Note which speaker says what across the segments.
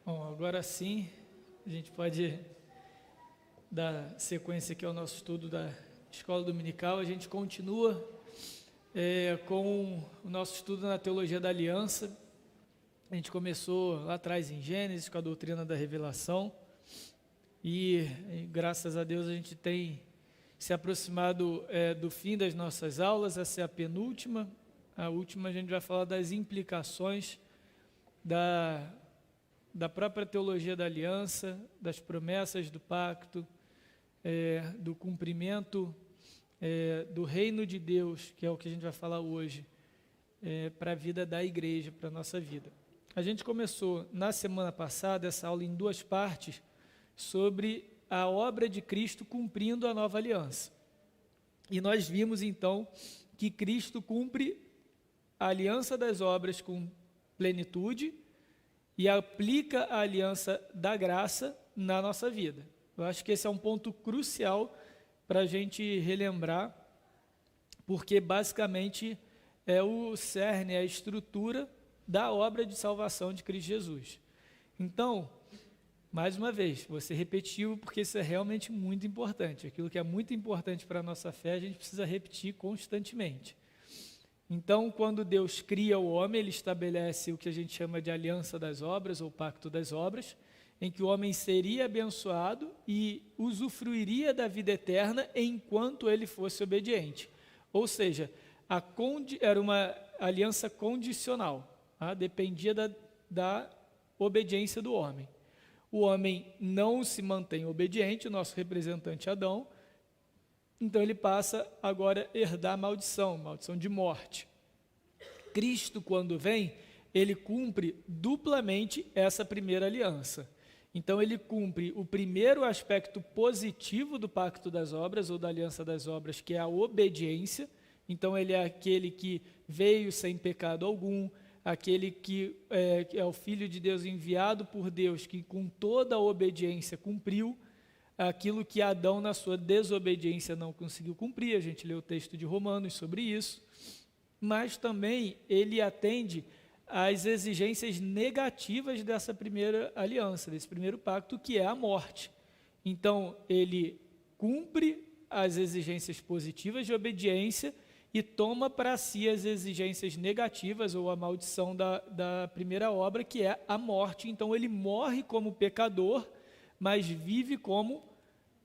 Speaker 1: Bom, agora sim, a gente pode dar sequência aqui ao nosso estudo da Escola Dominical. A gente continua com o nosso estudo na Teologia da Aliança. A gente começou lá atrás em Gênesis, com a doutrina da revelação, e graças a Deus a gente tem se aproximado do fim das nossas aulas. Essa é a penúltima. A última a gente vai falar das implicações da própria teologia da aliança, das promessas do pacto, do cumprimento do reino de Deus, que é o que a gente vai falar hoje, para a vida da igreja, para a nossa vida. A gente começou na semana passada essa aula em duas partes sobre a obra de Cristo cumprindo a nova aliança. E nós vimos então que Cristo cumpre a aliança das obras com plenitude e aplica a aliança da graça na nossa vida. Eu acho que esse é um ponto crucial para a gente relembrar, porque basicamente é o cerne, é a estrutura da obra de salvação de Cristo Jesus. Então, mais uma vez, vou ser repetitivo, porque isso é realmente muito importante. Aquilo que é muito importante para a nossa fé, a gente precisa repetir constantemente. Então, quando Deus cria o homem, Ele estabelece o que a gente chama de aliança das obras, ou pacto das obras, em que o homem seria abençoado e usufruiria da vida eterna enquanto ele fosse obediente. Ou seja, era uma aliança condicional, tá? Dependia da obediência do homem. O homem não se mantém obediente, o nosso representante Adão, então ele passa agora a herdar maldição de morte. Cristo, quando vem, ele cumpre duplamente essa primeira aliança. Então ele cumpre o primeiro aspecto positivo do pacto das obras, ou da aliança das obras, que é a obediência. Então ele é aquele que veio sem pecado algum, aquele que é o Filho de Deus enviado por Deus, que com toda a obediência cumpriu aquilo que Adão, na sua desobediência, não conseguiu cumprir. A gente leu o texto de Romanos sobre isso. Mas também ele atende às exigências negativas dessa primeira aliança, desse primeiro pacto, que é a morte. Então, ele cumpre as exigências positivas de obediência e toma para si as exigências negativas, ou a maldição da primeira obra, que é a morte. Então, ele morre como pecador, mas vive como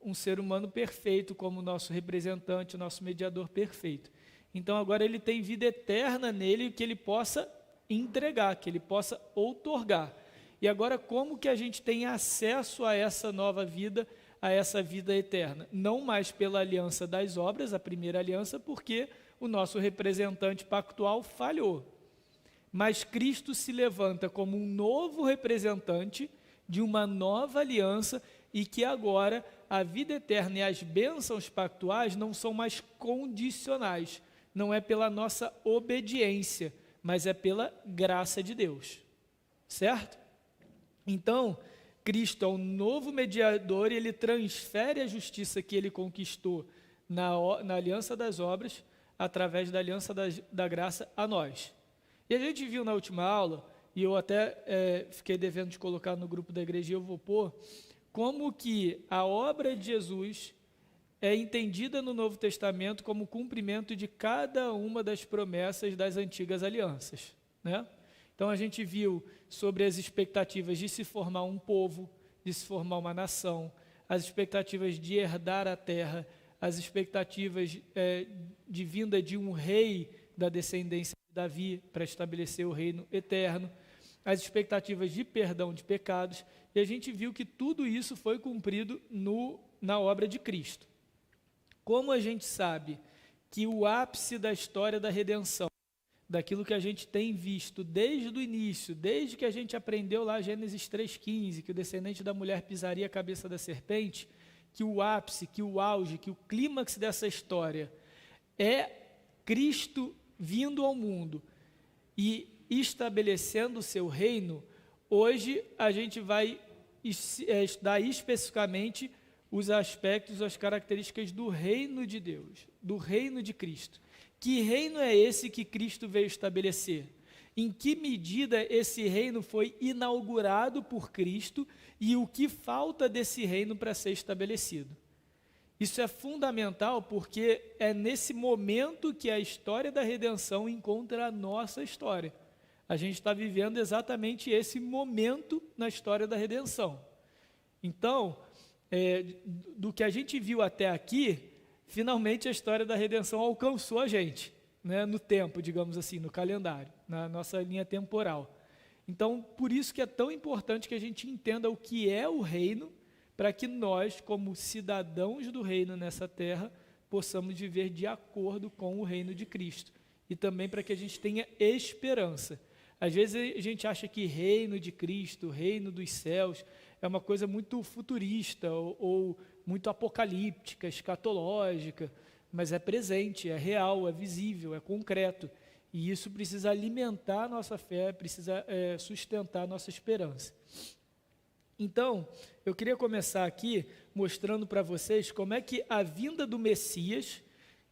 Speaker 1: um ser humano perfeito, como nosso representante, nosso mediador perfeito. Então, agora ele tem vida eterna nele, que ele possa entregar, que ele possa outorgar. E agora, como que a gente tem acesso a essa nova vida, a essa vida eterna? Não mais pela aliança das obras, a primeira aliança, porque o nosso representante pactual falhou. Mas Cristo se levanta como um novo representante de uma nova aliança, e que agora a vida eterna e as bênçãos pactuais não são mais condicionais. Não é pela nossa obediência, mas é pela graça de Deus, certo? Então, Cristo é o novo mediador, e ele transfere a justiça que ele conquistou na aliança das obras, através da aliança da graça a nós. E a gente viu na última aula, e eu até fiquei devendo de colocar no grupo da igreja, e eu vou pôr, como que a obra de Jesus é entendida no Novo Testamento como cumprimento de cada uma das promessas das antigas alianças, né? Então a gente viu sobre as expectativas de se formar um povo, de se formar uma nação, as expectativas de herdar a terra, as expectativas de vinda de um rei da descendência de Davi para estabelecer o reino eterno, as expectativas de perdão de pecados, e a gente viu que tudo isso foi cumprido na obra de Cristo. Como a gente sabe que o ápice da história da redenção, daquilo que a gente tem visto desde o início, desde que a gente aprendeu lá Gênesis 3,15, que o descendente da mulher pisaria a cabeça da serpente, que o ápice, que o auge, que o clímax dessa história é Cristo vindo ao mundo e estabelecendo o seu reino. Hoje a gente vai estudar especificamente os aspectos, as características do reino de Deus, do reino de Cristo. Que reino é esse que Cristo veio estabelecer? em que medida esse reino foi inaugurado por Cristo e o que falta desse reino para ser estabelecido. Isso é fundamental porque é nesse momento que a história da redenção encontra a nossa história. A gente está vivendo exatamente esse momento na história da redenção. Então, do que a gente viu até aqui, finalmente a história da redenção alcançou a gente, né, no tempo, digamos assim, no calendário, na nossa linha temporal. Então, por isso que é tão importante que a gente entenda o que é o reino, para que nós, como cidadãos do reino nessa terra, possamos viver de acordo com o reino de Cristo. E também para que a gente tenha esperança. Às vezes a gente acha que reino de Cristo, reino dos céus, é uma coisa muito futurista ou muito apocalíptica, escatológica, mas é presente, é real, é visível, é concreto. E isso precisa alimentar a nossa fé, precisa sustentar a nossa esperança. Então, eu queria começar aqui mostrando para vocês como é que a vinda do Messias,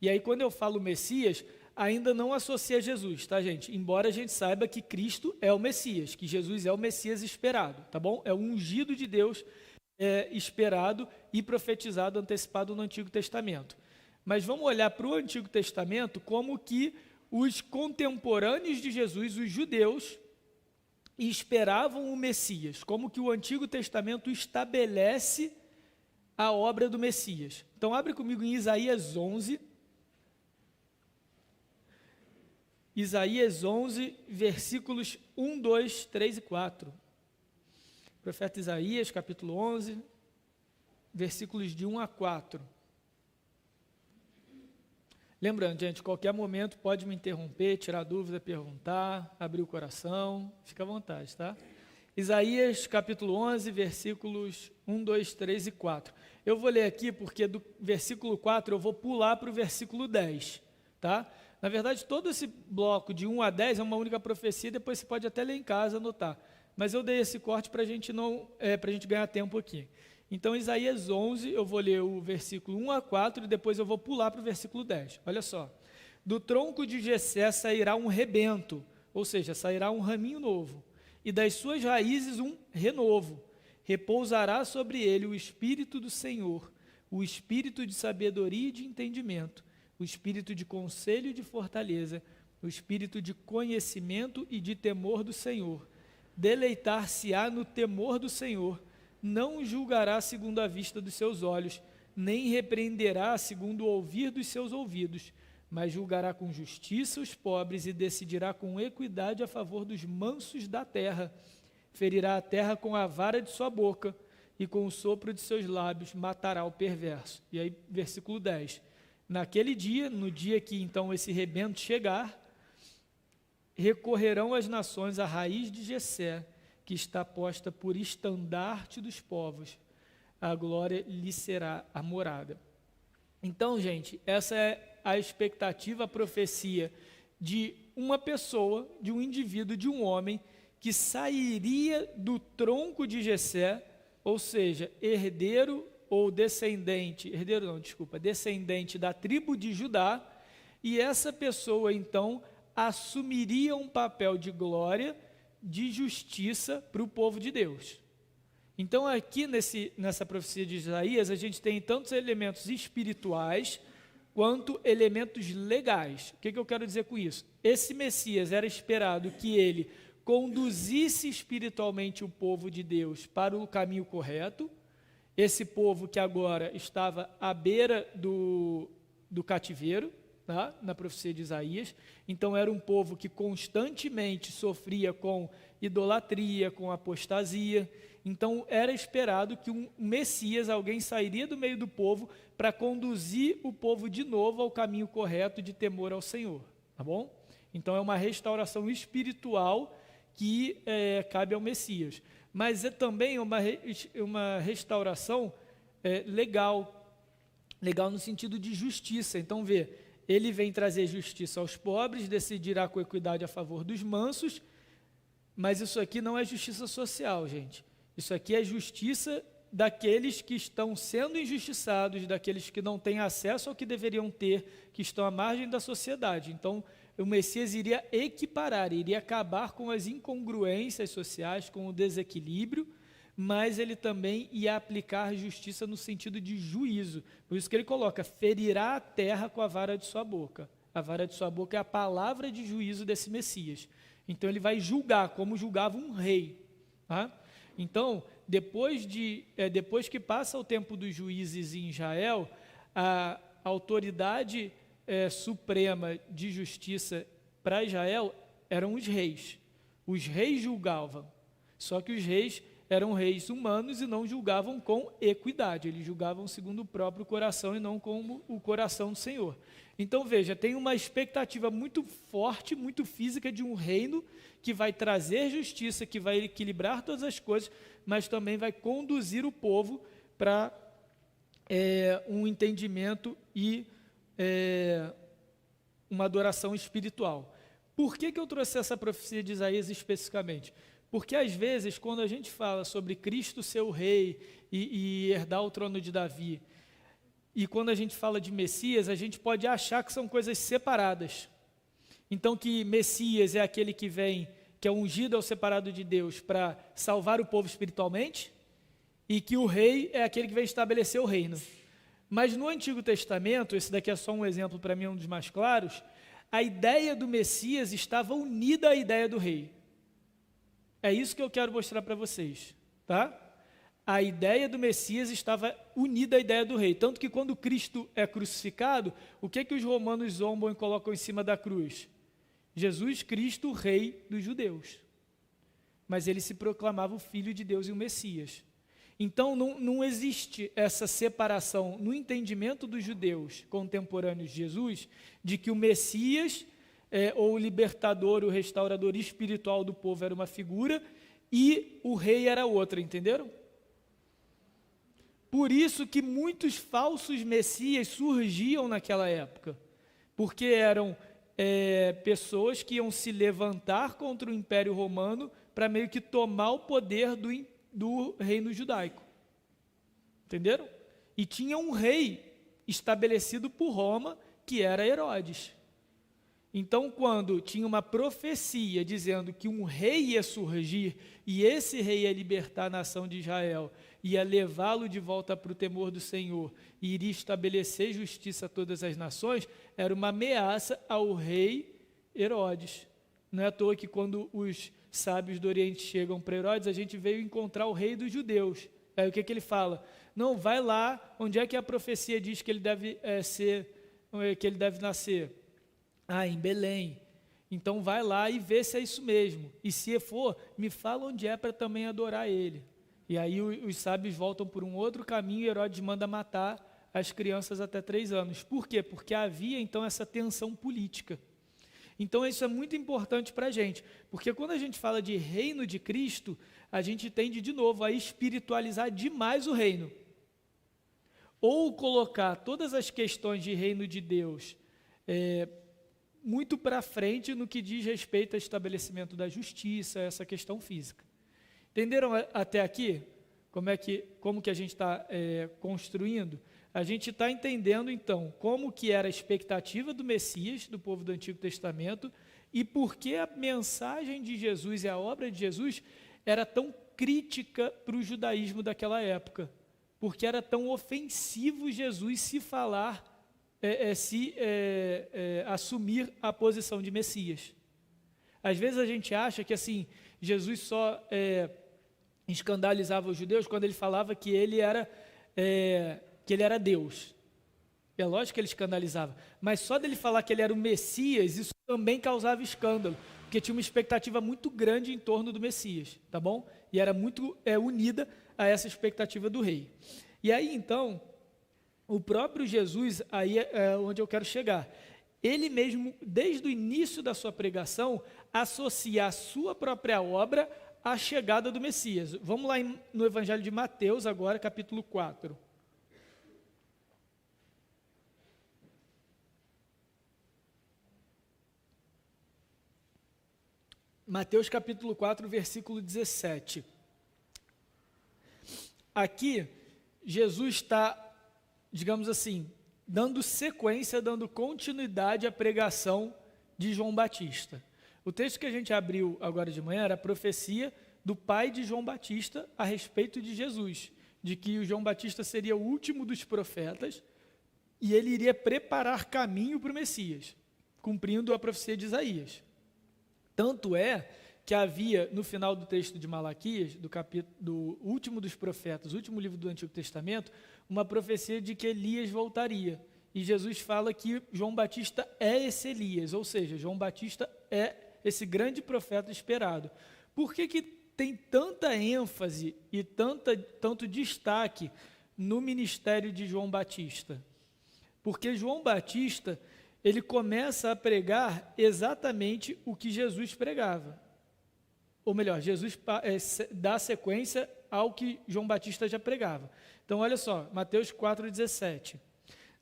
Speaker 1: e aí quando eu falo Messias, ainda não associa Jesus, tá, gente? Embora a gente saiba que Cristo é o Messias, que Jesus é o Messias esperado, tá bom? É o ungido de Deus esperado e profetizado, antecipado no Antigo Testamento. Mas vamos olhar para o Antigo Testamento como que os contemporâneos de Jesus, os judeus, esperavam o Messias, como que o Antigo Testamento estabelece a obra do Messias. Então, abre comigo em Isaías 11, Isaías 11, versículos 1, 2, 3 e 4. Profeta Isaías, capítulo 11, versículos de 1 a 4. Lembrando, gente, qualquer momento pode me interromper, tirar dúvida, perguntar, abrir o coração, fica à vontade, tá? Isaías, capítulo 11, versículos 1, 2, 3 e 4. Eu vou ler aqui porque do versículo 4 eu vou pular para o versículo 10, tá? Na verdade, todo esse bloco de 1 a 10 é uma única profecia, depois você pode até ler em casa, anotar. Mas eu dei esse corte para a gente ganhar tempo aqui. Então, Isaías 11, eu vou ler o versículo 1 a 4 e depois eu vou pular para o versículo 10. Olha só. Do tronco de Jessé sairá um rebento, ou seja, sairá um raminho novo, e das suas raízes um renovo. Repousará sobre ele o Espírito do Senhor, o Espírito de sabedoria e de entendimento, o Espírito de conselho e de fortaleza, o Espírito de conhecimento e de temor do Senhor. Deleitar-se-á no temor do Senhor, não julgará segundo a vista dos seus olhos, nem repreenderá segundo o ouvir dos seus ouvidos, mas julgará com justiça os pobres e decidirá com equidade a favor dos mansos da terra. Ferirá a terra com a vara de sua boca e com o sopro de seus lábios matará o perverso. E aí, versículo 10. Naquele dia, no dia que então esse rebento chegar, recorrerão as nações à raiz de Jessé, que está posta por estandarte dos povos, a glória lhe será a morada. Então, gente, essa é a expectativa, a profecia de uma pessoa, de um indivíduo, de um homem, que sairia do tronco de Jessé, ou seja, descendente da tribo de Judá, e essa pessoa, então, assumiria um papel de glória, de justiça para o povo de Deus. Então aqui nessa profecia de Isaías, a gente tem tantos elementos espirituais, quanto elementos legais. O que eu quero dizer com isso? Esse Messias era esperado que ele conduzisse espiritualmente o povo de Deus para o caminho correto, esse povo que agora estava à beira do cativeiro, tá? Na profecia de Isaías. Então era um povo que constantemente sofria com idolatria, com apostasia. Então era esperado que um Messias, alguém sairia do meio do povo para conduzir o povo de novo ao caminho correto de temor ao Senhor, tá bom? Então é uma restauração espiritual que cabe ao Messias, mas é também uma restauração legal no sentido de justiça. Então ele vem trazer justiça aos pobres, decidirá com equidade a favor dos mansos, mas isso aqui não é justiça social, gente. Isso aqui é justiça daqueles que estão sendo injustiçados, daqueles que não têm acesso ao que deveriam ter, que estão à margem da sociedade. Então, o Messias iria equiparar, iria acabar com as incongruências sociais, com o desequilíbrio, mas ele também ia aplicar justiça no sentido de juízo. Por isso que ele coloca, ferirá a terra com a vara de sua boca. A vara de sua boca é a palavra de juízo desse Messias. Então ele vai julgar, como julgava um rei. Tá? Então, depois que passa o tempo dos juízes em Israel, a autoridade suprema de justiça para Israel eram os reis. Os reis julgavam, só que os reis eram reis humanos e não julgavam com equidade, eles julgavam segundo o próprio coração e não como o coração do Senhor. Então veja, tem uma expectativa muito forte, muito física de um reino que vai trazer justiça, que vai equilibrar todas as coisas, mas também vai conduzir o povo para um entendimento e uma adoração espiritual. Por que eu trouxe essa profecia de Isaías especificamente? Porque às vezes, quando a gente fala sobre Cristo ser o rei e herdar o trono de Davi, e quando a gente fala de Messias, a gente pode achar que são coisas separadas. Então que Messias é aquele que vem, que é ungido, é o separado de Deus para salvar o povo espiritualmente, e que o rei é aquele que vem estabelecer o reino. Mas no Antigo Testamento, esse daqui é só um exemplo para mim, um dos mais claros, a ideia do Messias estava unida à ideia do rei. É isso que eu quero mostrar para vocês, tá? A ideia do Messias estava unida à ideia do rei. Tanto que quando Cristo é crucificado, o que os romanos zombam e colocam em cima da cruz? Jesus Cristo, rei dos judeus. Mas ele se proclamava o Filho de Deus e o Messias. Então não existe essa separação no entendimento dos judeus contemporâneos de Jesus, de que o Messias ou o libertador, o restaurador espiritual do povo era uma figura e o rei era outra, entenderam? Por isso que muitos falsos messias surgiam naquela época, porque eram pessoas que iam se levantar contra o Império Romano para meio que tomar o poder do reino judaico, entenderam? E tinha um rei estabelecido por Roma, que era Herodes. Então, quando tinha uma profecia dizendo que um rei ia surgir, e esse rei ia libertar a nação de Israel, ia levá-lo de volta para o temor do Senhor, e iria estabelecer justiça a todas as nações, era uma ameaça ao rei Herodes. Não é à toa que quando os sábios do Oriente chegam para Herodes, a gente veio encontrar o rei dos judeus. Aí o que ele fala? Não, vai lá, onde é que a profecia diz que ele deve que ele deve nascer? Em Belém. Então vai lá e vê se é isso mesmo. E se for, me fala onde é para também adorar ele. E aí os sábios voltam por um outro caminho e Herodes manda matar as crianças até 3 anos. Por quê? Porque havia então essa tensão política. Então isso é muito importante para a gente, porque quando a gente fala de reino de Cristo, a gente tende de novo a espiritualizar demais o reino. Ou colocar todas as questões de reino de Deus muito para frente no que diz respeito ao estabelecimento da justiça, essa questão física. Entenderam até aqui como que a gente está construindo? A gente está entendendo, então, como que era a expectativa do Messias, do povo do Antigo Testamento, e por que a mensagem de Jesus e a obra de Jesus era tão crítica para o judaísmo daquela época. Porque era tão ofensivo Jesus se falar, assumir a posição de Messias. Às vezes a gente acha que assim, Jesus só escandalizava os judeus quando ele falava que ele era Deus. É lógico que ele escandalizava, mas só dele falar que ele era o Messias, isso também causava escândalo, porque tinha uma expectativa muito grande em torno do Messias, tá bom? E era muito unida a essa expectativa do rei. E aí então, o próprio Jesus, aí é onde eu quero chegar, ele mesmo, desde o início da sua pregação, associa a sua própria obra à chegada do Messias. Vamos lá no Evangelho de Mateus agora, capítulo 4. Mateus capítulo 4, versículo 17. Aqui, Jesus está, digamos assim, dando sequência, dando continuidade à pregação de João Batista. O texto que a gente abriu agora de manhã era a profecia do pai de João Batista a respeito de Jesus, de que o João Batista seria o último dos profetas e ele iria preparar caminho para o Messias, cumprindo a profecia de Isaías. Tanto é que havia, no final do texto de Malaquias, do último dos profetas, o último livro do Antigo Testamento, uma profecia de que Elias voltaria. E Jesus fala que João Batista é esse Elias, ou seja, João Batista é esse grande profeta esperado. Por que tem tanta ênfase e tanto destaque no ministério de João Batista? Porque João Batista, ele começa a pregar exatamente o que Jesus pregava. Ou melhor, Jesus dá sequência ao que João Batista já pregava. Então, olha só, Mateus 4,17.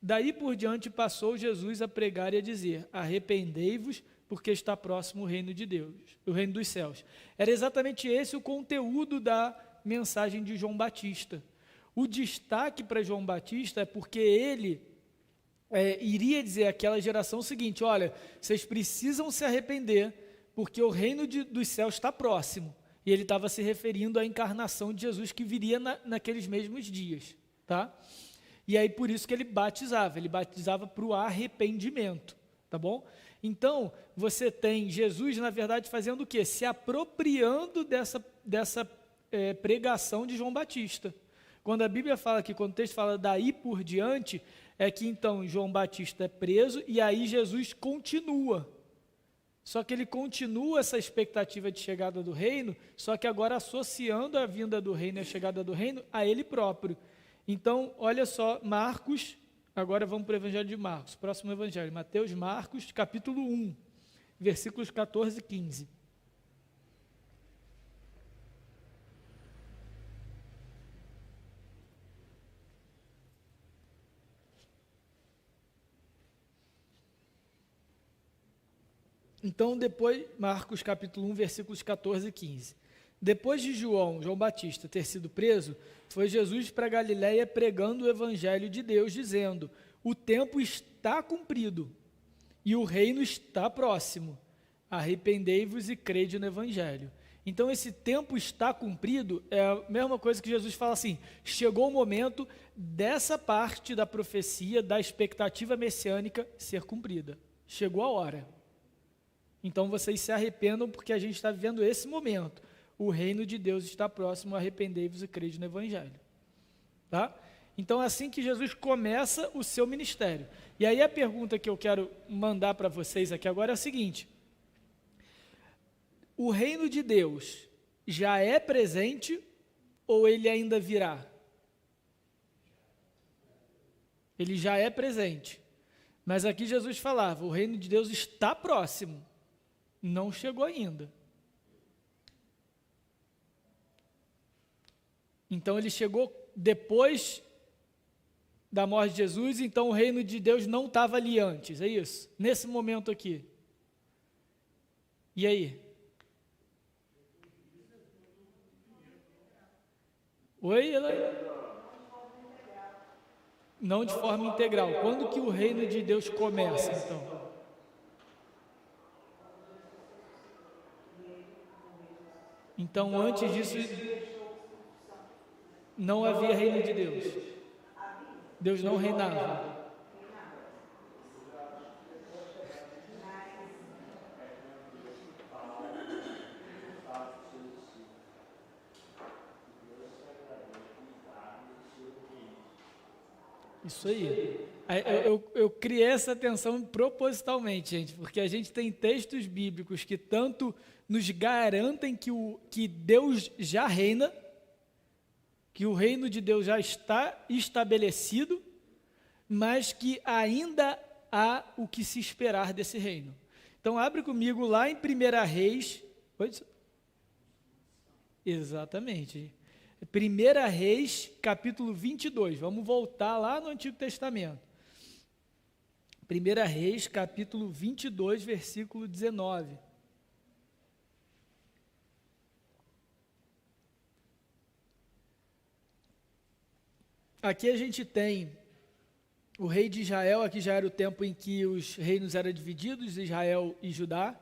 Speaker 1: Daí por diante passou Jesus a pregar e a dizer: arrependei-vos, porque está próximo o reino de Deus, o reino dos céus. Era exatamente esse o conteúdo da mensagem de João Batista. O destaque para João Batista é porque ele iria dizer àquela geração o seguinte: olha, vocês precisam se arrepender, porque o reino dos céus está próximo. E ele estava se referindo à encarnação de Jesus que viria naqueles mesmos dias, tá? E aí por isso que ele batizava para o arrependimento, tá bom? Então, você tem Jesus, na verdade, fazendo o quê? Se apropriando dessa pregação de João Batista. Quando a Bíblia fala aqui, quando o texto fala daí por diante, é que então João Batista é preso e aí Jesus continua. Só que ele continua essa expectativa de chegada do reino, só que agora associando a vinda do reino e a chegada do reino a ele próprio. Então, olha só, Marcos, agora vamos para o Evangelho de Marcos, próximo Evangelho, Mateus, Marcos, capítulo 1, versículos 14 e 15. Então, depois, Marcos capítulo 1, versículos 14 e 15. Depois de João Batista, ter sido preso, foi Jesus para Galiléia pregando o evangelho de Deus, dizendo: o tempo está cumprido e o reino está próximo. Arrependei-vos e crede no evangelho. Então, esse tempo está cumprido é a mesma coisa que Jesus fala assim: chegou o momento dessa parte da profecia, da expectativa messiânica ser cumprida. Chegou a hora. Então vocês se arrependam porque a gente está vivendo esse momento. O reino de Deus está próximo, arrependei-vos e crede no evangelho. Tá? Então é assim que Jesus começa o seu ministério. E aí a pergunta que eu quero mandar para vocês aqui agora é a seguinte: o reino de Deus já é presente ou ele ainda virá? Ele já é presente. Mas aqui Jesus falava, o reino de Deus está próximo. Não chegou ainda. Então ele chegou depois da morte de Jesus, então o reino de Deus não estava ali antes, é isso? Nesse momento aqui. E aí? Oi, Elaine? Não de forma integral. Quando que o reino de Deus começa, então? Então, antes disso, não havia reino de Deus. Deus não reinava. Isso aí. Eu criei essa tensão propositalmente, gente, porque a gente tem textos bíblicos que tanto nos garantem que Deus já reina, que o reino de Deus já está estabelecido, mas que ainda há o que se esperar desse reino. Então, abre comigo lá em 1 Reis. Exatamente. 1 Reis, capítulo 22. Vamos voltar lá no Antigo Testamento. 1 Reis, capítulo 22, versículo 19. Aqui a gente tem o rei de Israel, aqui já era o tempo em que os reinos eram divididos, Israel e Judá.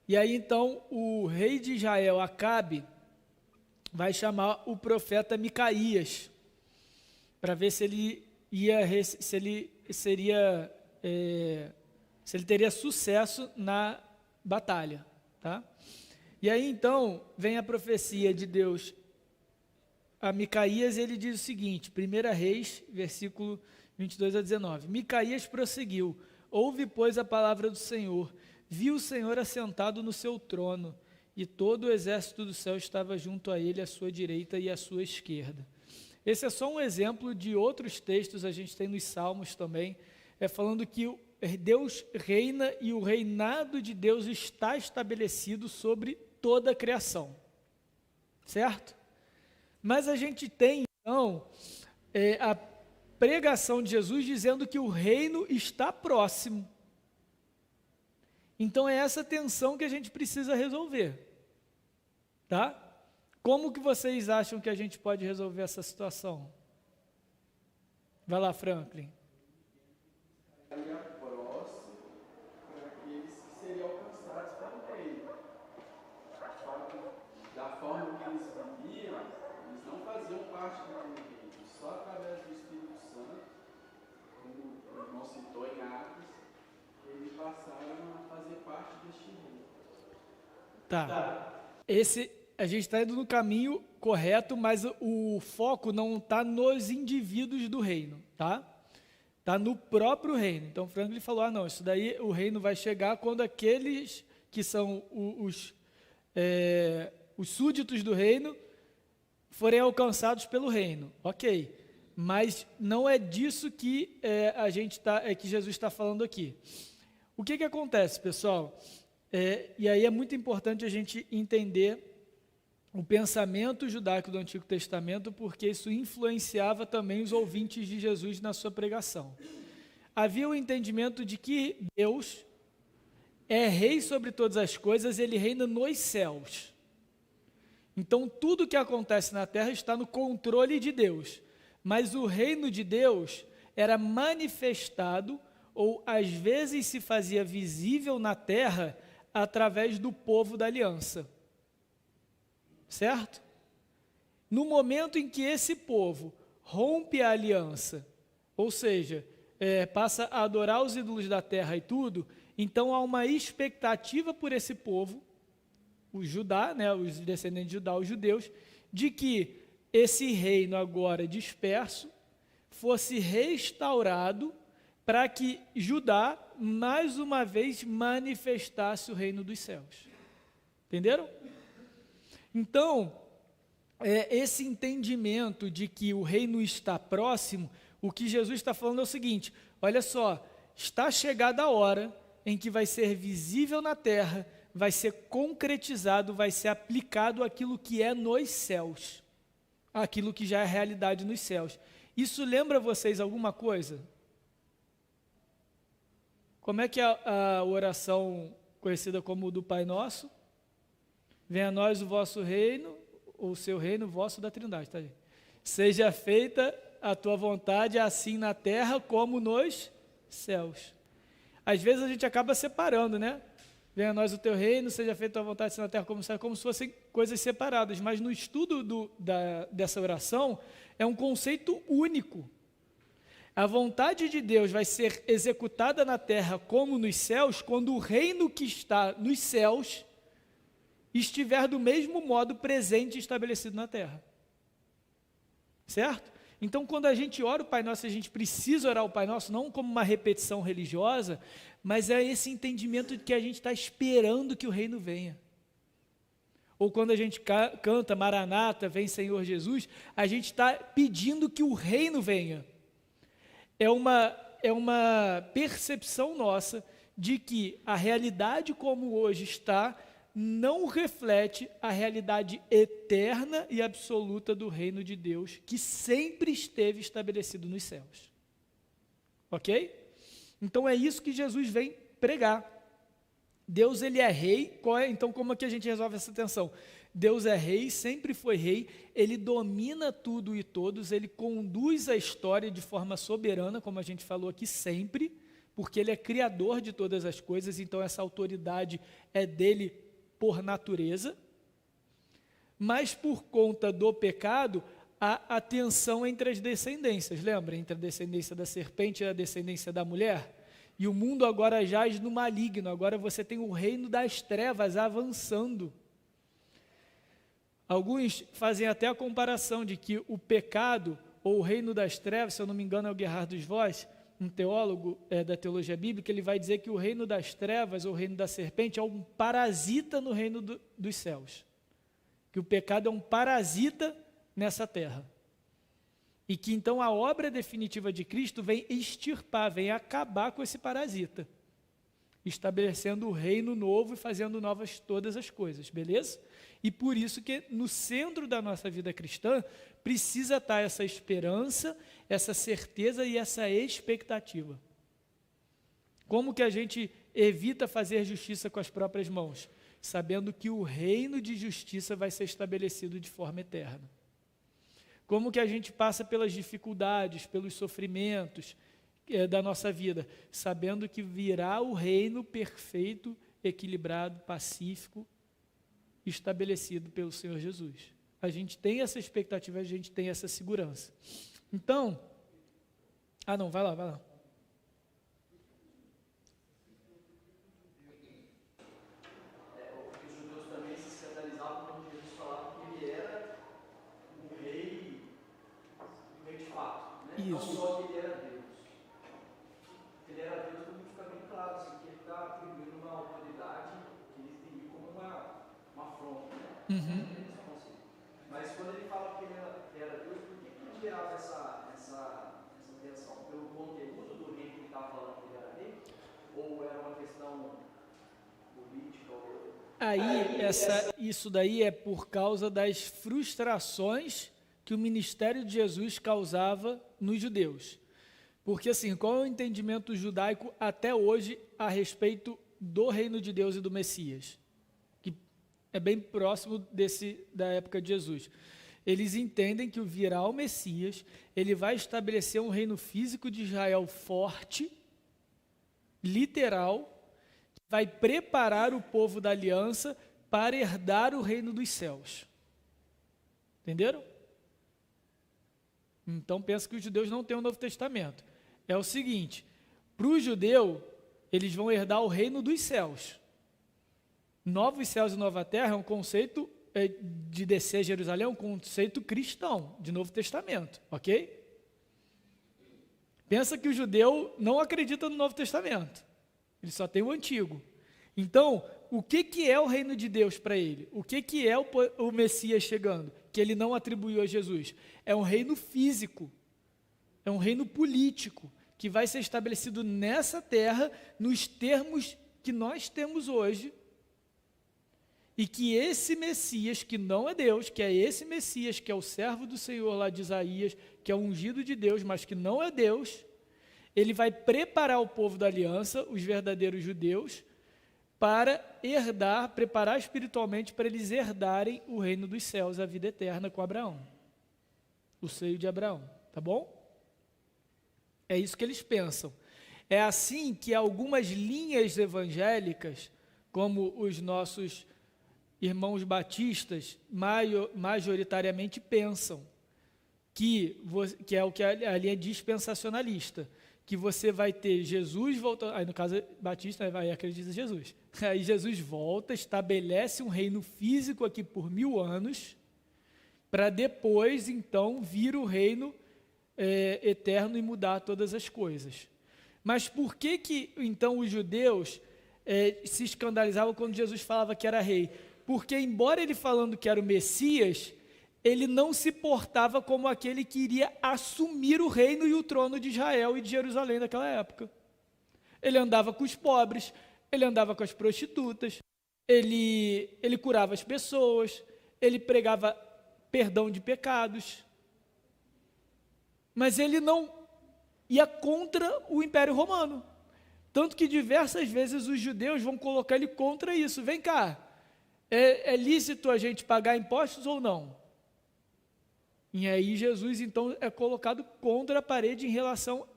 Speaker 1: E aí então o rei de Israel, Acabe, vai chamar o profeta Micaías para ver se ele teria sucesso na batalha, tá? E aí então vem a profecia de Deus a Micaías, e ele diz o seguinte, 1 Reis, versículo 22 a 19. Micaías prosseguiu: ouve, pois, a palavra do Senhor. Viu o Senhor assentado no seu trono, e todo o exército do céu estava junto a ele, à sua direita e à sua esquerda. Esse é só um exemplo de outros textos, a gente tem nos Salmos também, falando que Deus reina e o reinado de Deus está estabelecido sobre toda a criação, certo? Mas a gente tem, então, a pregação de Jesus dizendo que o reino está próximo. Então, é essa tensão que a gente precisa resolver, tá? Como que vocês acham que a gente pode resolver essa situação? Vai lá, Franklin. Tá. A gente está indo no caminho correto, mas o foco não está nos indivíduos do reino, tá? Está no próprio reino. Então, Franklin falou, não, isso daí o reino vai chegar quando aqueles que são os súditos do reino forem alcançados pelo reino. Ok, mas não é disso que que Jesus está falando aqui. O que acontece, pessoal? E aí é muito importante a gente entender o pensamento judaico do Antigo Testamento, porque isso influenciava também os ouvintes de Jesus na sua pregação. Havia o entendimento de que Deus é rei sobre todas as coisas, ele reina nos céus. Então, tudo que acontece na terra está no controle de Deus, mas o reino de Deus era manifestado, ou às vezes se fazia visível na terra, através do povo da aliança, certo? No momento em que esse povo rompe a aliança, ou seja, passa a adorar os ídolos da terra e tudo, então há uma expectativa por esse povo, o Judá, né, os descendentes de Judá, os judeus, de que esse reino agora disperso fosse restaurado para que Judá, mais uma vez, manifestasse o reino dos céus. Entenderam? Então, esse entendimento de que o reino está próximo, o que Jesus está falando é o seguinte, olha só, está chegada a hora em que vai ser visível na terra, vai ser concretizado, vai ser aplicado aquilo que é nos céus, aquilo que já é realidade nos céus. Isso lembra vocês alguma coisa? Como é que é a oração conhecida como do Pai Nosso? Venha a nós o vosso reino, ou o seu reino, o vosso da Trindade, tá, gente? Seja feita a tua vontade, assim na terra como nos céus. Às vezes a gente acaba separando, né? Venha a nós o teu reino, seja feita a tua vontade, assim na terra como nos céus, como se fossem coisas separadas. Mas no estudo dessa oração, é um conceito único. A vontade de Deus vai ser executada na terra como nos céus, quando o reino que está nos céus estiver do mesmo modo presente e estabelecido na terra. Certo? Então, quando a gente ora o Pai Nosso, a gente precisa orar o Pai Nosso, não como uma repetição religiosa, mas é esse entendimento de que a gente está esperando que o reino venha. Ou quando a gente canta Maranata, vem Senhor Jesus, a gente está pedindo que o reino venha. É uma percepção nossa de que a realidade como hoje está não reflete a realidade eterna e absoluta do reino de Deus, que sempre esteve estabelecido nos céus. Ok? Então é isso que Jesus vem pregar. Deus, ele é rei. Então como é que a gente resolve essa tensão? Deus é rei, sempre foi rei, ele domina tudo e todos, ele conduz a história de forma soberana, como a gente falou aqui sempre, porque ele é criador de todas as coisas, então essa autoridade é dele por natureza. Mas por conta do pecado, há a tensão entre as descendências, lembra? Entre a descendência da serpente e a descendência da mulher? E o mundo agora jaz no maligno, agora você tem o reino das trevas avançando. Alguns fazem até a comparação de que o pecado, ou o reino das trevas, se eu não me engano é o Gerhardus Voss, um teólogo da teologia bíblica, ele vai dizer que o reino das trevas, ou o reino da serpente, é um parasita no reino dos céus. Que o pecado é um parasita nessa terra. E que então a obra definitiva de Cristo vem extirpar, vem acabar com esse parasita, estabelecendo o reino novo e fazendo novas todas as coisas, beleza? E por isso que no centro da nossa vida cristã precisa estar essa esperança, essa certeza e essa expectativa. Como que a gente evita fazer justiça com as próprias mãos? Sabendo que o reino de justiça vai ser estabelecido de forma eterna. Como que a gente passa pelas dificuldades, pelos sofrimentos da nossa vida? Sabendo que virá o reino perfeito, equilibrado, pacífico, estabelecido pelo Senhor Jesus. A gente tem essa expectativa, a gente tem essa segurança. Então, vai lá.
Speaker 2: Isso. Não só que ele era Deus. Ele era Deus, como fica bem claro, assim, que ele está atribuindo uma autoridade que ele tem como uma afronta, né?
Speaker 1: Uhum.
Speaker 2: Mas quando ele fala que ele era Deus, por que ele gerava essa tensão? Pelo conteúdo do rei que ele estava falando que ele era rei? Ou era uma questão política?
Speaker 1: Isso daí é por causa das frustrações que o ministério de Jesus causava nos judeus. Porque assim, qual é o entendimento judaico até hoje a respeito do reino de Deus e do Messias? Que é bem próximo da época de Jesus. Eles entendem que virá o Messias, ele vai estabelecer um reino físico de Israel forte, literal, vai preparar o povo da aliança para herdar o reino dos céus. Entenderam? Então pensa que os judeus não têm o Novo Testamento. É o seguinte, para o judeu, eles vão herdar o reino dos céus. Novos céus e nova terra é um conceito de descer a Jerusalém, é um conceito cristão, de Novo Testamento, ok? Pensa que o judeu não acredita no Novo Testamento, ele só tem o Antigo. Então, o que é o reino de Deus para ele? O que é o Messias chegando? Que ele não atribuiu a Jesus? É um reino físico, é um reino político, que vai ser estabelecido nessa terra, nos termos que nós temos hoje, e que esse Messias, que não é Deus, que é esse Messias, que é o servo do Senhor lá de Isaías, que é o ungido de Deus, mas que não é Deus, ele vai preparar o povo da aliança, os verdadeiros judeus, para herdar, preparar espiritualmente para eles herdarem o reino dos céus, a vida eterna com Abraão, o seio de Abraão, tá bom? É isso que eles pensam. É assim que algumas linhas evangélicas, como os nossos irmãos batistas, majoritariamente pensam, que é o que a linha dispensacionalista, que você vai ter Jesus voltando, aí no caso batista vai acreditar em Jesus, aí Jesus volta, estabelece um reino físico aqui por 1000 anos, para depois então vir o reino eterno e mudar todas as coisas. Mas por que então os judeus se escandalizavam quando Jesus falava que era rei? Porque embora ele falando que era o Messias, ele não se portava como aquele que iria assumir o reino e o trono de Israel e de Jerusalém naquela época. Ele andava com os pobres, ele andava com as prostitutas, ele curava as pessoas, ele pregava perdão de pecados, mas ele não ia contra o Império Romano. Tanto que diversas vezes os judeus vão colocar ele contra isso. Vem cá, É lícito a gente pagar impostos ou não? E aí Jesus, então, é colocado contra a parede em relação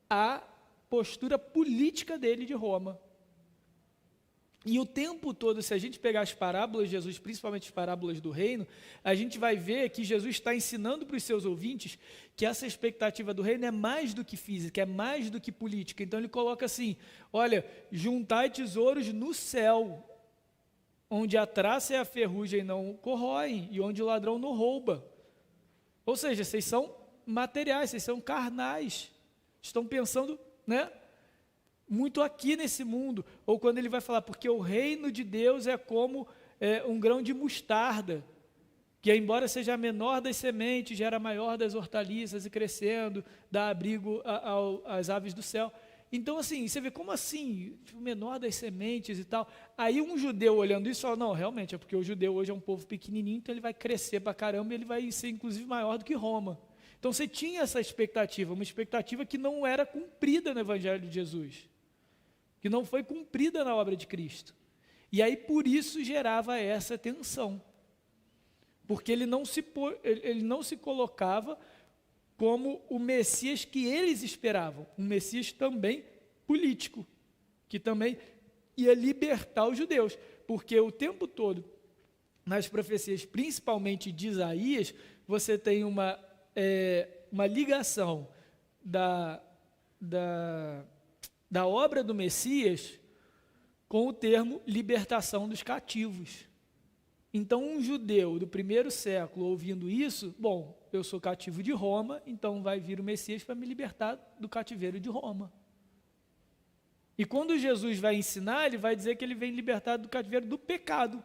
Speaker 1: à postura política dele de Roma. E o tempo todo, se a gente pegar as parábolas de Jesus, principalmente as parábolas do reino, a gente vai ver que Jesus está ensinando para os seus ouvintes que essa expectativa do reino é mais do que física, é mais do que política. Então ele coloca assim, olha, juntai tesouros no céu, onde a traça e a ferrugem não corroem, e onde o ladrão não rouba. Ou seja, vocês são materiais, vocês são carnais, estão pensando, né? Muito aqui nesse mundo, ou quando ele vai falar, porque o reino de Deus é como um grão de mostarda, que embora seja a menor das sementes, gera a maior das hortaliças e crescendo, dá abrigo às aves do céu. Então assim, você vê como assim, o menor das sementes e tal. Aí um judeu olhando isso fala, não, realmente é porque o judeu hoje é um povo pequenininho, então ele vai crescer pra caramba e ele vai ser inclusive maior do que Roma. Então você tinha essa expectativa, uma expectativa que não era cumprida no Evangelho de Jesus, que não foi cumprida na obra de Cristo. E aí por isso gerava essa tensão, porque ele não se colocava como o Messias que eles esperavam, um Messias também político, que também ia libertar os judeus, porque o tempo todo, nas profecias, principalmente de Isaías, você tem uma ligação da obra do Messias com o termo libertação dos cativos. Então, um judeu do primeiro século ouvindo isso, bom, eu sou cativo de Roma, então vai vir o Messias para me libertar do cativeiro de Roma. E quando Jesus vai ensinar, ele vai dizer que ele vem libertar do cativeiro do pecado.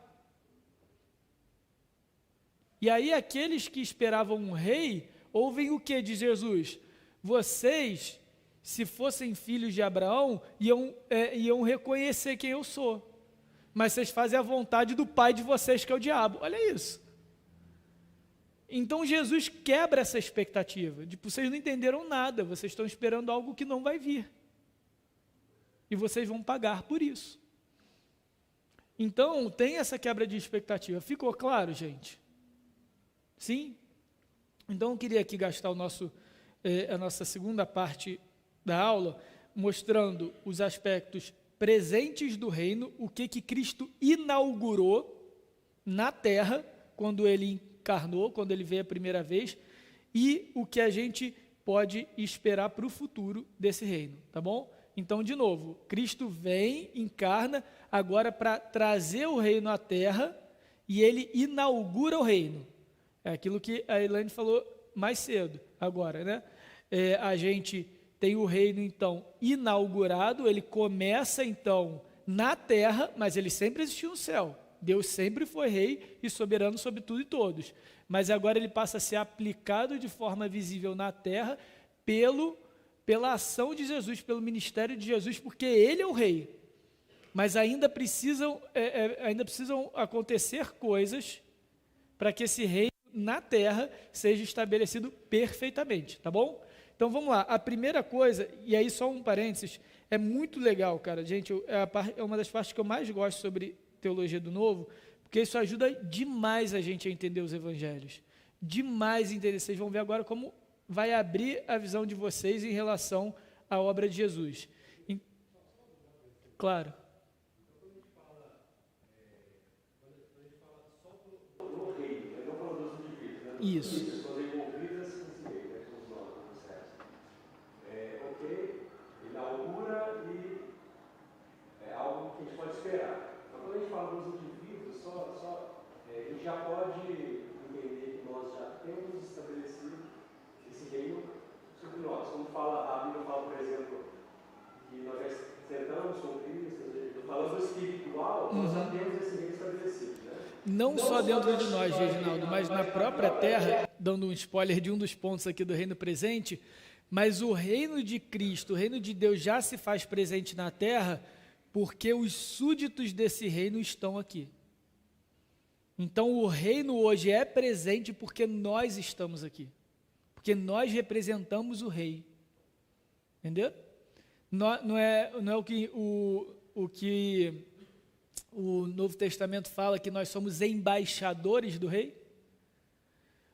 Speaker 1: E aí aqueles que esperavam um rei, ouvem o que de Jesus? Vocês, se fossem filhos de Abraão, iam reconhecer quem eu sou. Mas vocês fazem a vontade do pai de vocês, que é o diabo. Olha isso. Então Jesus quebra essa expectativa. Tipo, vocês não entenderam nada, vocês estão esperando algo que não vai vir. E vocês vão pagar por isso. Então, tem essa quebra de expectativa. Ficou claro, gente? Sim? Então, eu queria aqui gastar a nossa segunda parte da aula, mostrando os aspectos presentes do reino, o que Cristo inaugurou na terra, quando ele encarnou, quando ele veio a primeira vez, e o que a gente pode esperar para o futuro desse reino, tá bom? Então, de novo, Cristo vem, encarna, agora para trazer o reino à terra, e ele inaugura o reino. É aquilo que a Elaine falou mais cedo, agora, né? A gente tem o reino, então, inaugurado, ele começa, então, na terra, mas ele sempre existiu no céu. Deus sempre foi rei e soberano sobre tudo e todos. Mas agora ele passa a ser aplicado de forma visível na terra pela ação de Jesus, pelo ministério de Jesus, porque ele é o rei. Mas ainda precisam acontecer coisas para que esse reino na terra seja estabelecido perfeitamente, tá bom? Então vamos lá, a primeira coisa, e aí só um parênteses, é muito legal, cara, gente, é uma das partes que eu mais gosto sobre teologia do novo, porque isso ajuda demais a gente a entender os evangelhos, demais entender, vocês vão ver agora como vai abrir a visão de vocês em relação à obra de Jesus. Claro. Isso.
Speaker 3: Já pode entender que nós já temos estabelecido esse reino sobre nós. Como a Bíblia fala, por exemplo, que nós já sentamos com Cristo, falando espiritual, nós já temos esse reino estabelecido. Né?
Speaker 1: Não só dentro de nós, Reginaldo, mas na própria terra, dando um spoiler de um dos pontos aqui do reino presente, mas o reino de Cristo, o reino de Deus já se faz presente na terra, porque os súditos desse reino estão aqui. Então o reino hoje é presente porque nós estamos aqui, porque nós representamos o rei, entendeu? Não é o que o Novo Testamento fala que nós somos embaixadores do rei?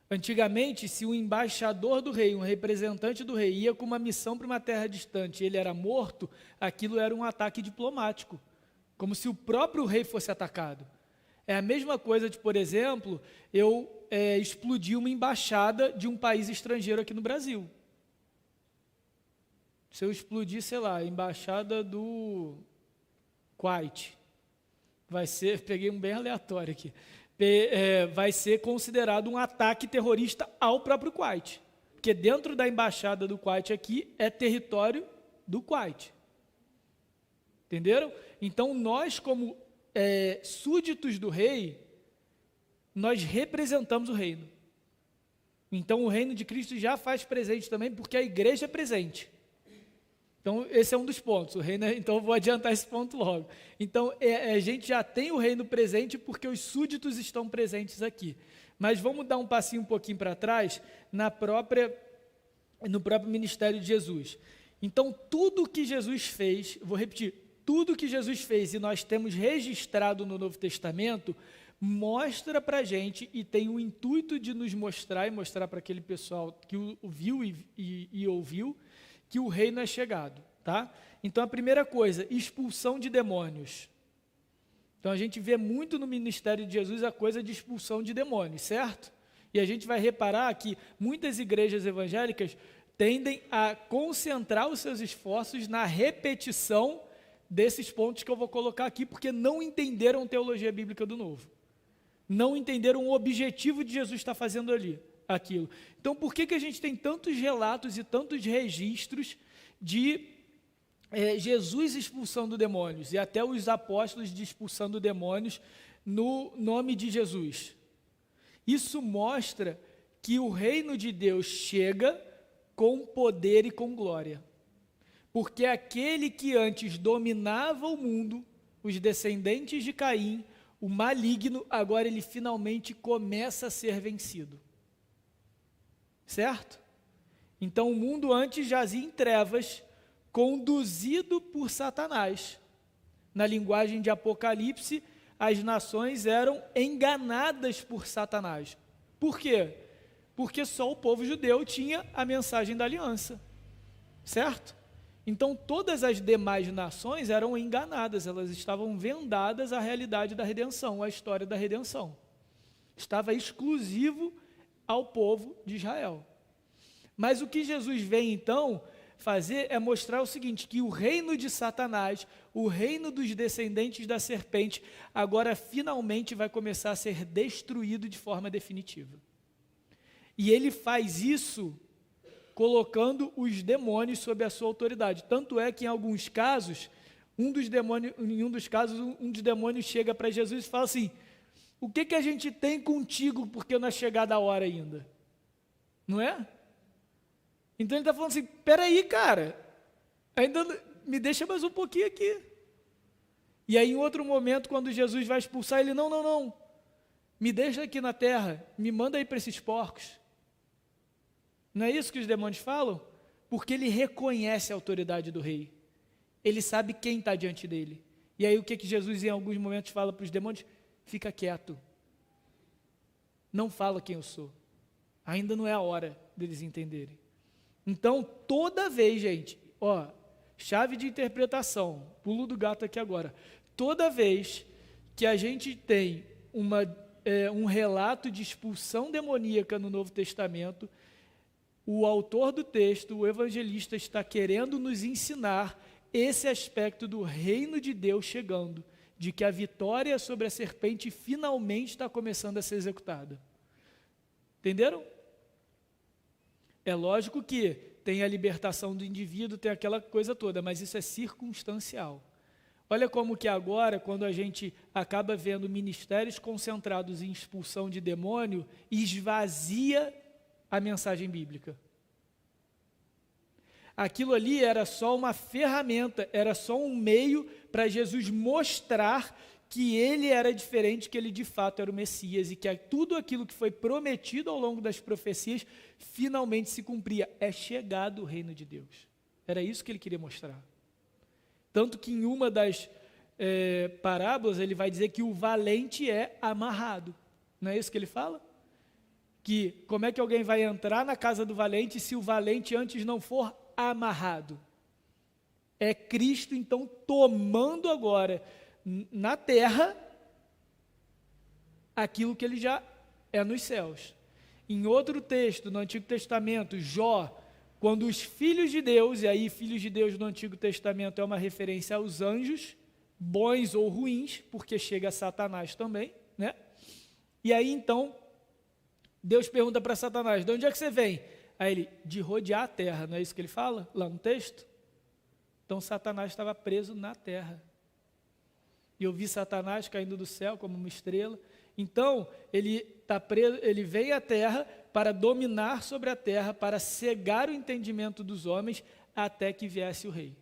Speaker 1: Antigamente, se um embaixador do rei, um representante do rei, ia com uma missão para uma terra distante e ele era morto, aquilo era um ataque diplomático, como se o próprio rei fosse atacado. É a mesma coisa de, por exemplo, eu explodir uma embaixada de um país estrangeiro aqui no Brasil. Se eu explodir, sei lá, a embaixada do Kuwait, vai ser, peguei um bem aleatório aqui, vai ser considerado um ataque terrorista ao próprio Kuwait, porque dentro da embaixada do Kuwait aqui é território do Kuwait. Entenderam? Então nós, como súditos do rei, nós representamos o reino. Então o reino de Cristo já faz presente também, porque a igreja é presente. Então, esse é um dos pontos. Então, eu vou adiantar esse ponto logo. Então, a gente já tem o reino presente porque os súditos estão presentes aqui. Mas vamos dar um passinho um pouquinho para trás no próprio ministério de Jesus. Então, tudo que Jesus fez, vou repetir, tudo que Jesus fez e nós temos registrado no Novo Testamento, mostra para a gente e tem o intuito de nos mostrar e mostrar para aquele pessoal que o viu e ouviu, que o reino é chegado, tá? Então, a primeira coisa, expulsão de demônios. Então, a gente vê muito no ministério de Jesus a coisa de expulsão de demônios, certo? E a gente vai reparar que muitas igrejas evangélicas tendem a concentrar os seus esforços na repetição desses pontos que eu vou colocar aqui, porque não entenderam teologia bíblica do novo. Não entenderam o objetivo de Jesus estar fazendo ali. Aquilo. Então, por que a gente tem tantos relatos e tantos registros de Jesus expulsando demônios e até os apóstolos de expulsando demônios no nome de Jesus? Isso mostra que o reino de Deus chega com poder e com glória. Porque aquele que antes dominava o mundo, os descendentes de Caim, o maligno, agora ele finalmente começa a ser vencido. Certo? Então o mundo antes jazia em trevas, conduzido por Satanás. Na linguagem de Apocalipse, as nações eram enganadas por Satanás. Por quê? Porque só o povo judeu tinha a mensagem da aliança. Certo? Então todas as demais nações eram enganadas, elas estavam vendadas à realidade da redenção, à história da redenção. Estava exclusivo ao povo de Israel. Mas o que Jesus vem então fazer é mostrar o seguinte, que o reino de Satanás, o reino dos descendentes da serpente, agora finalmente vai começar a ser destruído de forma definitiva. E ele faz isso colocando os demônios sob a sua autoridade. Tanto é que em alguns casos, um dos demônios chega para Jesus e fala assim: o que a gente tem contigo porque não é chegada a hora ainda? Não é? Então ele está falando assim, peraí, cara, ainda me deixa mais um pouquinho aqui. E aí em outro momento, quando Jesus vai expulsar, ele, não, me deixa aqui na terra, me manda aí para esses porcos. Não é isso que os demônios falam? Porque ele reconhece a autoridade do rei. Ele sabe quem está diante dele. E aí o que Jesus em alguns momentos fala para os demônios? Fica quieto. Não fala quem eu sou. Ainda não é a hora deles entenderem. Então, toda vez, gente, chave de interpretação, pulo do gato aqui agora. Toda vez que a gente tem um relato de expulsão demoníaca no Novo Testamento, o autor do texto, o evangelista, está querendo nos ensinar esse aspecto do reino de Deus chegando, de que a vitória sobre a serpente finalmente está começando a ser executada. Entenderam? É lógico que tem a libertação do indivíduo, tem aquela coisa toda, mas isso é circunstancial. Olha como que agora, quando a gente acaba vendo ministérios concentrados em expulsão de demônio, esvazia a mensagem bíblica. Aquilo ali era só uma ferramenta, era só um meio para Jesus mostrar que ele era diferente, que ele de fato era o Messias e que tudo aquilo que foi prometido ao longo das profecias finalmente se cumpria. É chegado o reino de Deus. Era isso que ele queria mostrar. Tanto que em uma das parábolas, ele vai dizer que o valente é amarrado. Não é isso que ele fala? Que como é que alguém vai entrar na casa do valente se o valente antes não for amarrado? É Cristo, então, tomando agora na terra aquilo que ele já é nos céus. Em outro texto, no Antigo Testamento, Jó, quando os filhos de Deus, e aí filhos de Deus no Antigo Testamento é uma referência aos anjos, bons ou ruins, porque chega a Satanás também, né? E aí então, Deus pergunta para Satanás, de onde é que você vem? Aí ele, de rodear a terra, não é isso que ele fala lá no texto? Então Satanás estava preso na terra. E eu vi Satanás caindo do céu como uma estrela. Então, ele está preso, ele veio à terra para dominar sobre a terra, para cegar o entendimento dos homens, até que viesse o rei.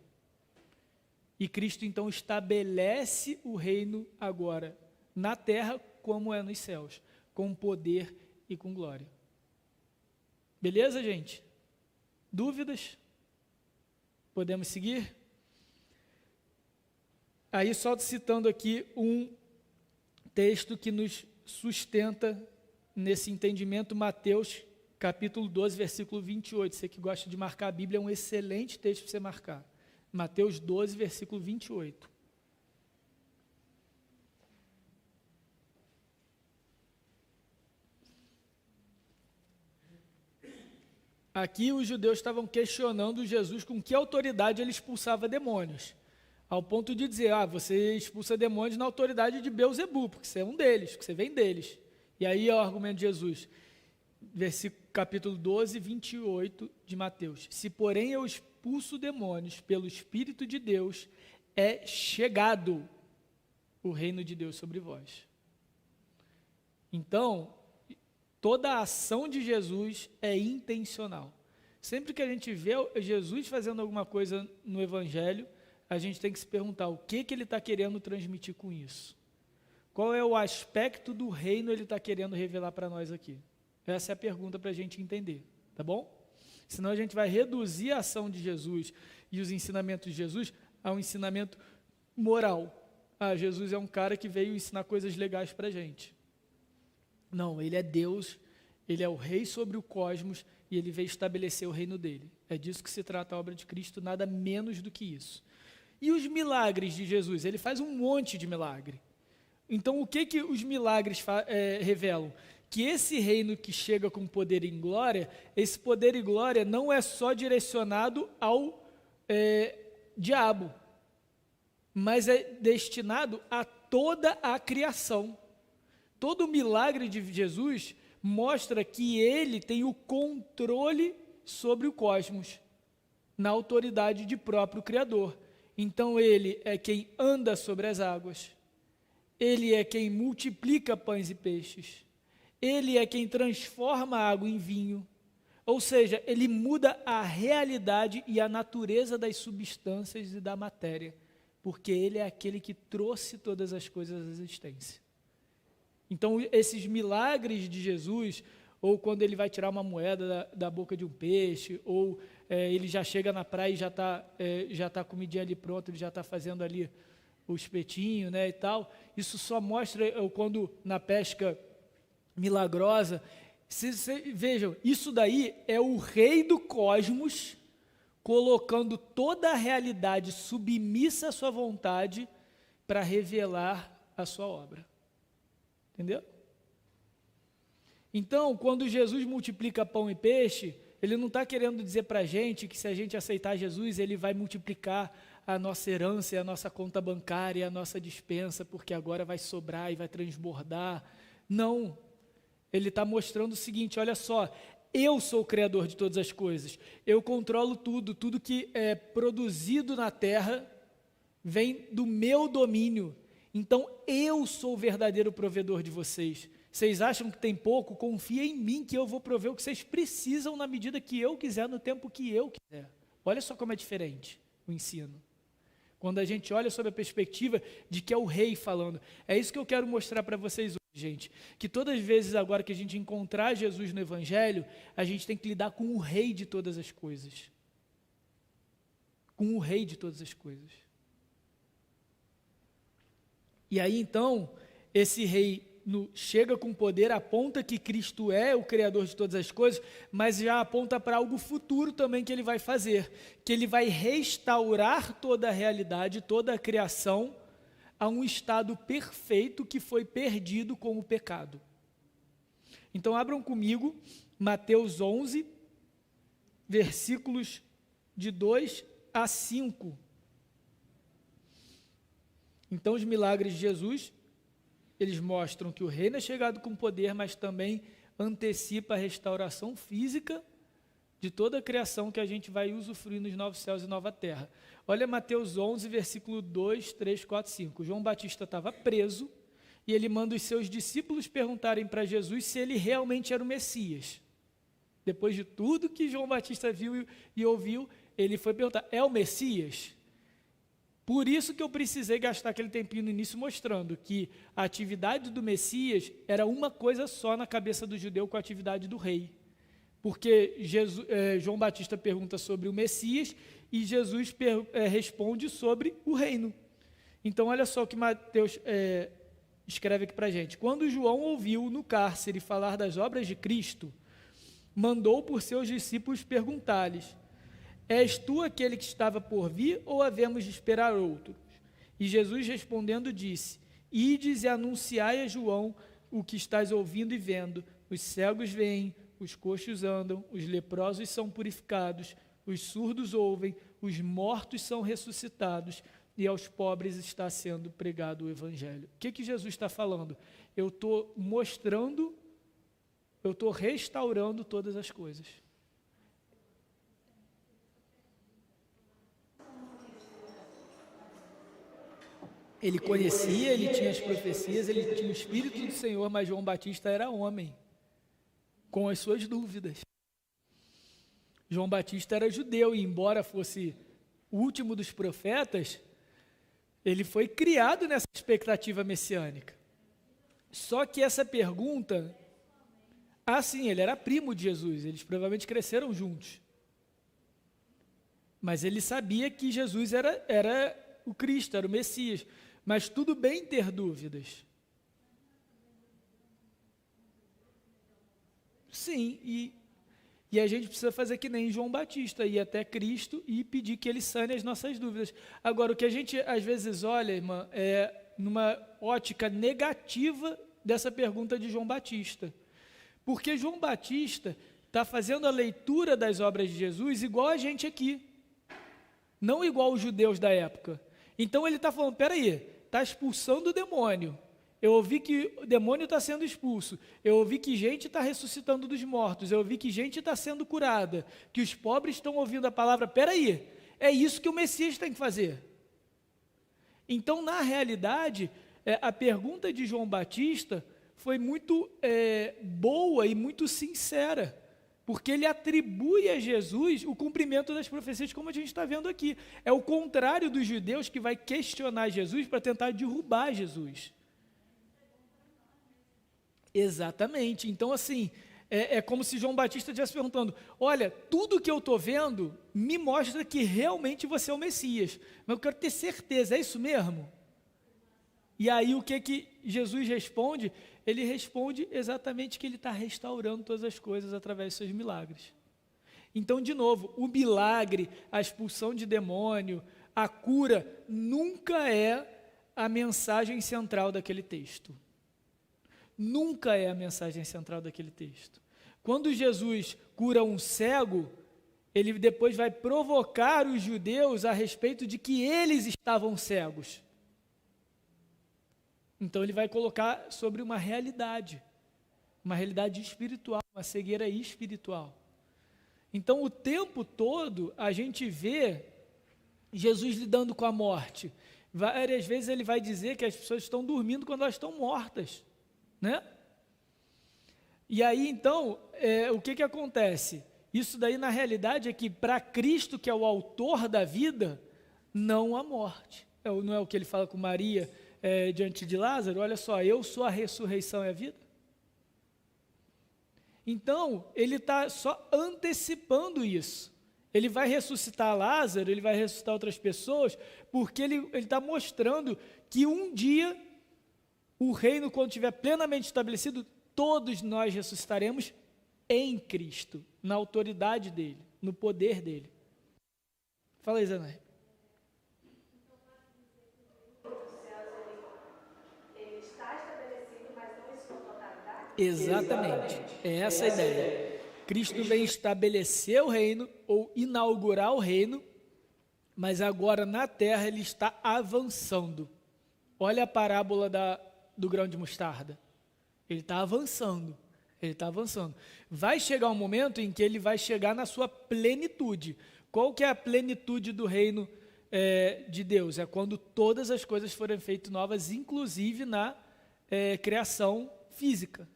Speaker 1: E Cristo então estabelece o reino agora na terra como é nos céus, com poder e com glória. Beleza, gente? Dúvidas? Podemos seguir? Aí só citando aqui um texto que nos sustenta nesse entendimento, Mateus capítulo 12, versículo 28. Você que gosta de marcar a Bíblia, é um excelente texto para você marcar. Mateus 12, versículo 28. Aqui os judeus estavam questionando Jesus com que autoridade ele expulsava demônios. Ao ponto de dizer, você expulsa demônios na autoridade de Beelzebu, porque você é um deles, porque você vem deles. E aí é o argumento de Jesus, capítulo 12, 28 de Mateus. Se porém eu expulso demônios pelo Espírito de Deus, é chegado o reino de Deus sobre vós. Então, toda a ação de Jesus é intencional. Sempre que a gente vê Jesus fazendo alguma coisa no Evangelho, a gente tem que se perguntar o que ele está querendo transmitir com isso. Qual é o aspecto do reino ele está querendo revelar para nós aqui? Essa é a pergunta para a gente entender, tá bom? Senão a gente vai reduzir a ação de Jesus e os ensinamentos de Jesus a um ensinamento moral. Jesus é um cara que veio ensinar coisas legais para a gente. Não, ele é Deus, ele é o rei sobre o cosmos e ele veio estabelecer o reino dele. É disso que se trata a obra de Cristo, nada menos do que isso. E os milagres de Jesus? Ele faz um monte de milagre. Então, o que os milagres revelam? Que esse reino que chega com poder e glória, esse poder e glória não é só direcionado ao diabo, mas é destinado a toda a criação. Todo milagre de Jesus mostra que ele tem o controle sobre o cosmos, na autoridade de próprio Criador. Então ele é quem anda sobre as águas, ele é quem multiplica pães e peixes, ele é quem transforma a água em vinho, ou seja, ele muda a realidade e a natureza das substâncias e da matéria, porque ele é aquele que trouxe todas as coisas à existência. Então esses milagres de Jesus, ou quando ele vai tirar uma moeda da boca de um peixe, ou ele já chega na praia e já está a comidinha ali pronta, ele já está fazendo ali o espetinho, né, e tal. Isso só mostra quando na pesca milagrosa, vejam, isso daí é o rei do cosmos colocando toda a realidade submissa à sua vontade para revelar a sua obra. Entendeu? Então, quando Jesus multiplica pão e peixe, ele não está querendo dizer para a gente que se a gente aceitar Jesus, ele vai multiplicar a nossa herança, a nossa conta bancária, a nossa despensa, porque agora vai sobrar e vai transbordar. Não. Ele está mostrando o seguinte, olha só, eu sou o criador de todas as coisas, eu controlo tudo que é produzido na terra vem do meu domínio, então eu sou o verdadeiro provedor de vocês. Vocês acham que tem pouco? Confia em mim que eu vou prover o que vocês precisam na medida que eu quiser, no tempo que eu quiser. Olha só como é diferente o ensino. Quando a gente olha sob a perspectiva de que é o rei falando. É isso que eu quero mostrar para vocês hoje, gente. Que todas as vezes agora que a gente encontrar Jesus no Evangelho, a gente tem que lidar com o rei de todas as coisas. Com o rei de todas as coisas. E aí então, esse rei chega com poder, aponta que Cristo é o Criador de todas as coisas, mas já aponta para algo futuro também que ele vai fazer, que ele vai restaurar toda a realidade, toda a criação, a um estado perfeito que foi perdido com o pecado. Então abram comigo Mateus 11, versículos de 2 a 5. Então os milagres de Jesus, eles mostram que o reino é chegado com poder, mas também antecipa a restauração física de toda a criação que a gente vai usufruir nos novos céus e nova terra. Olha Mateus 11, versículo 2, 3, 4, 5. João Batista estava preso e ele manda os seus discípulos perguntarem para Jesus se ele realmente era o Messias. Depois de tudo que João Batista viu e ouviu, ele foi perguntar, é o Messias? Por isso que eu precisei gastar aquele tempinho no início mostrando que a atividade do Messias era uma coisa só na cabeça do judeu com a atividade do rei. Porque João Batista pergunta sobre o Messias e Jesus responde sobre o reino. Então olha só o que Mateus escreve aqui para a gente. Quando João ouviu no cárcere falar das obras de Cristo, mandou por seus discípulos perguntar-lhes, és tu aquele que estava por vir, ou havemos de esperar outros? E Jesus respondendo disse, ides e anunciai a João o que estás ouvindo e vendo, os cegos veem, os coxos andam, os leprosos são purificados, os surdos ouvem, os mortos são ressuscitados, e aos pobres está sendo pregado o evangelho. O que Jesus está falando? Eu estou mostrando, eu estou restaurando todas as coisas. Ele conhecia, ele tinha as profecias, ele tinha o Espírito do Senhor, mas João Batista era homem, com as suas dúvidas. João Batista era judeu e, embora fosse o último dos profetas, ele foi criado nessa expectativa messiânica. Só que essa pergunta, sim, ele era primo de Jesus, eles provavelmente cresceram juntos. Mas ele sabia que Jesus era o Cristo, era o Messias. Mas tudo bem ter dúvidas. Sim, e a gente precisa fazer que nem João Batista, ir até Cristo e pedir que Ele sane as nossas dúvidas. Agora, o que a gente às vezes olha, irmã, é numa ótica negativa dessa pergunta de João Batista. Porque João Batista está fazendo a leitura das obras de Jesus igual a gente aqui, não igual os judeus da época. Então ele está falando, peraí, está expulsando o demônio, eu ouvi que o demônio está sendo expulso, eu ouvi que gente está ressuscitando dos mortos, eu ouvi que gente está sendo curada, que os pobres estão ouvindo a palavra, peraí, é isso que o Messias tem que fazer. Então, na realidade, a pergunta de João Batista foi muito boa e muito sincera, porque ele atribui a Jesus o cumprimento das profecias, como a gente está vendo aqui. É o contrário dos judeus que vai questionar Jesus para tentar derrubar Jesus. Exatamente. Então, assim, é como se João Batista estivesse perguntando, olha, tudo que eu estou vendo me mostra que realmente você é o Messias, mas eu quero ter certeza, é isso mesmo? E aí o que Jesus responde? Ele responde exatamente que ele está restaurando todas as coisas através dos seus milagres. Então, de novo, o milagre, a expulsão de demônio, a cura, nunca é a mensagem central daquele texto. Nunca é a mensagem central daquele texto. Quando Jesus cura um cego, ele depois vai provocar os judeus a respeito de que eles estavam cegos. Então ele vai colocar sobre uma realidade espiritual, uma cegueira espiritual. Então o tempo todo a gente vê Jesus lidando com a morte. Várias vezes ele vai dizer que as pessoas estão dormindo quando elas estão mortas, né? E aí então, o que acontece? Isso daí na realidade é que para Cristo, que é o autor da vida, não há morte. Não é o que ele fala com Maria, diante de Lázaro? Olha só, eu sou a ressurreição e a vida. Então, ele está só antecipando isso. Ele vai ressuscitar Lázaro, ele vai ressuscitar outras pessoas, porque ele está mostrando que um dia o reino, quando estiver plenamente estabelecido, todos nós ressuscitaremos em Cristo, na autoridade dele, no poder dele. Fala aí, Zanaí.
Speaker 4: Ele está estabelecido, mas não em sua totalidade?
Speaker 1: Exatamente, é essa a ideia. Cristo vem estabelecer o reino, ou inaugurar o reino, mas agora na terra ele está avançando. Olha a parábola do grão de mostarda. Ele está avançando, ele está avançando. Vai chegar um momento em que ele vai chegar na sua plenitude. Qual que é a plenitude do reino de Deus? É quando todas as coisas forem feitas novas, inclusive na criação física.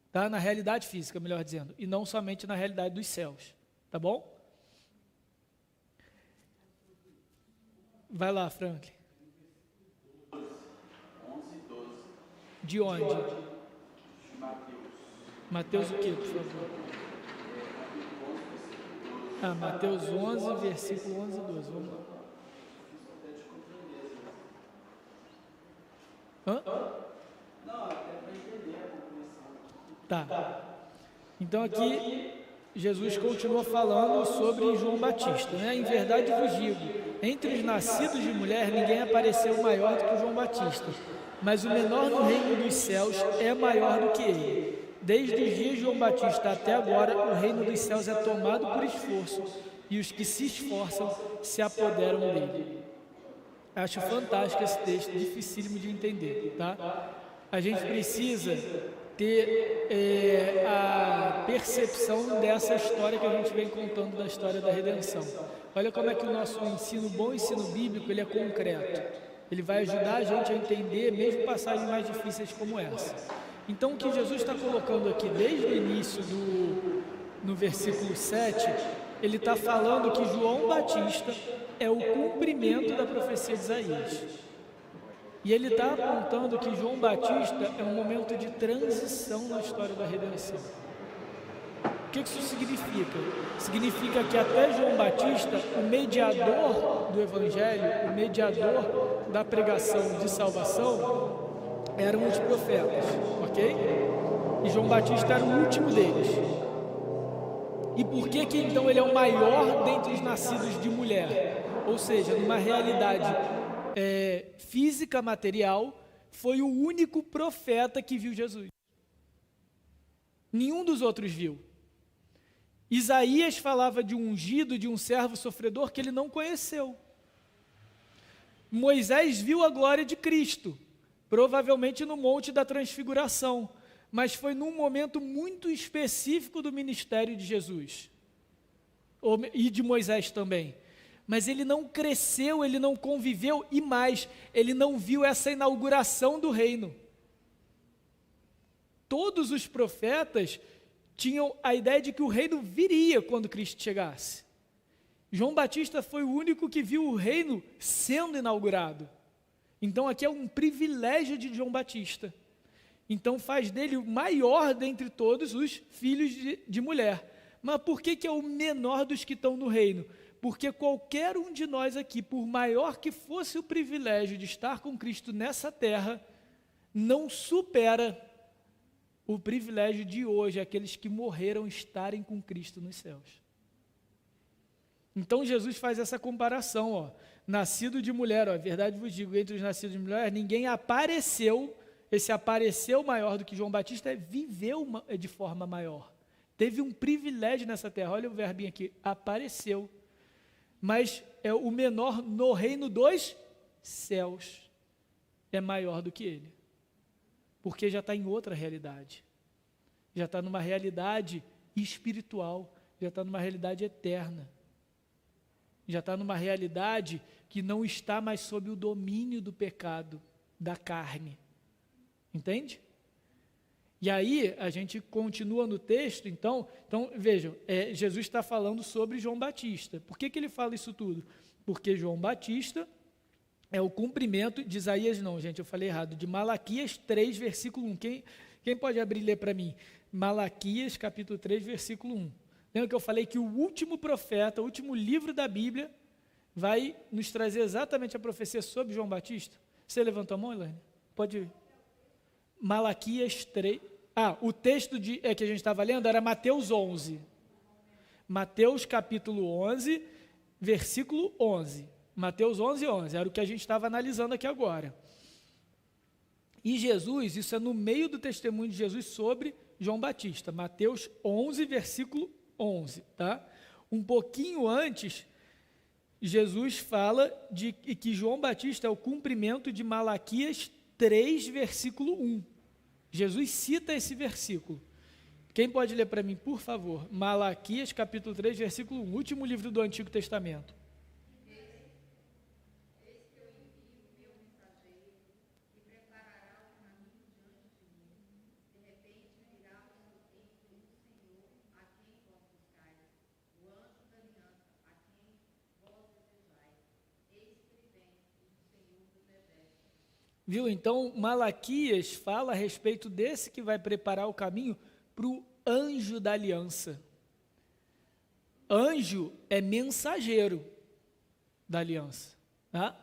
Speaker 1: Tá? Na realidade física, melhor dizendo, e não somente na realidade dos céus, tá bom? Vai lá, Franklin.
Speaker 2: 11 e 12.
Speaker 1: De onde?
Speaker 2: Mateus.
Speaker 1: Mateus o quê, por favor? Mateus 11, versículo 11 e 12, vamos lá. Hã?
Speaker 2: Não, até para entender a conclusão.
Speaker 1: Tá. Então aqui Jesus continua falando sobre João Batista, né? Em verdade vos digo, entre os nascidos de mulher ninguém apareceu maior do que João Batista, mas o menor no reino dos céus é maior do que ele. Desde os dias de João Batista até agora, o reino dos céus é tomado por esforço, e os que se esforçam se apoderam dele. Acho fantástico esse texto, dificílimo de entender, tá? A gente precisa ter a percepção dessa história que a gente vem contando da história da redenção. Olha como é que o nosso ensino, bom ensino bíblico, ele é concreto. Ele vai ajudar a gente a entender mesmo passagens mais difíceis como essa. Então, o que Jesus está colocando aqui desde o início no versículo 7, ele está falando que João Batista é o cumprimento da profecia de Isaías. E ele está apontando que João Batista é um momento de transição na história da redenção. O que isso significa? Significa que até João Batista, o mediador do Evangelho, o mediador da pregação de salvação, eram os profetas, ok? E João Batista era o último deles. E por que então ele é o maior dentre os nascidos de mulher? Ou seja, numa realidade física, material, foi o único profeta que viu Jesus. Nenhum dos outros viu. Isaías falava de um ungido, de um servo sofredor que ele não conheceu. Moisés viu a glória de Cristo, provavelmente no Monte da Transfiguração, mas foi num momento muito específico do ministério de Jesus, e de Moisés também. Mas ele não cresceu, ele não conviveu, e mais, ele não viu essa inauguração do reino. Todos os profetas tinham a ideia de que o reino viria quando Cristo chegasse. João Batista foi o único que viu o reino sendo inaugurado. Então aqui é um privilégio de João Batista. Então faz dele o maior dentre todos os filhos de mulher. Mas por que é o menor dos que estão no reino? Porque qualquer um de nós aqui, por maior que fosse o privilégio de estar com Cristo nessa terra, não supera o privilégio de hoje, aqueles que morreram estarem com Cristo nos céus. Então Jesus faz essa comparação, ó, nascido de mulher, ó, a verdade vos digo, entre os nascidos de mulher, ninguém apareceu, esse apareceu maior do que João Batista, viveu de forma maior, teve um privilégio nessa terra, olha o verbinho aqui, apareceu, mas é o menor no reino dos céus, é maior do que ele, porque já está em outra realidade, já está numa realidade espiritual, já está numa realidade eterna, já está numa realidade que não está mais sob o domínio do pecado, da carne, entende? E aí a gente continua no texto, então vejam, Jesus está falando sobre João Batista. Por que ele fala isso tudo? Porque João Batista é o cumprimento de Isaías, não, gente, eu falei errado, de Malaquias 3, versículo 1. Quem pode abrir e ler para mim? Malaquias, capítulo 3, versículo 1. Lembra que eu falei que o último profeta, o último livro da Bíblia, vai nos trazer exatamente a profecia sobre João Batista? Você levantou a mão, Elaine? Pode ir. Malaquias 3. O texto que a gente estava lendo era Mateus 11. Mateus capítulo 11, versículo 11. Mateus 11, 11. Era o que a gente estava analisando aqui agora. E Jesus, isso é no meio do testemunho de Jesus sobre João Batista. Mateus 11, versículo 11. Tá? Um pouquinho antes, Jesus fala de que João Batista é o cumprimento de Malaquias 3, versículo 1. Jesus cita esse versículo. Quem pode ler para mim, por favor? Malaquias, capítulo 3, versículo 1, último livro do Antigo Testamento. Viu? Então, Malaquias fala a respeito desse que vai preparar o caminho para o anjo da aliança. Anjo é mensageiro da aliança. Tá?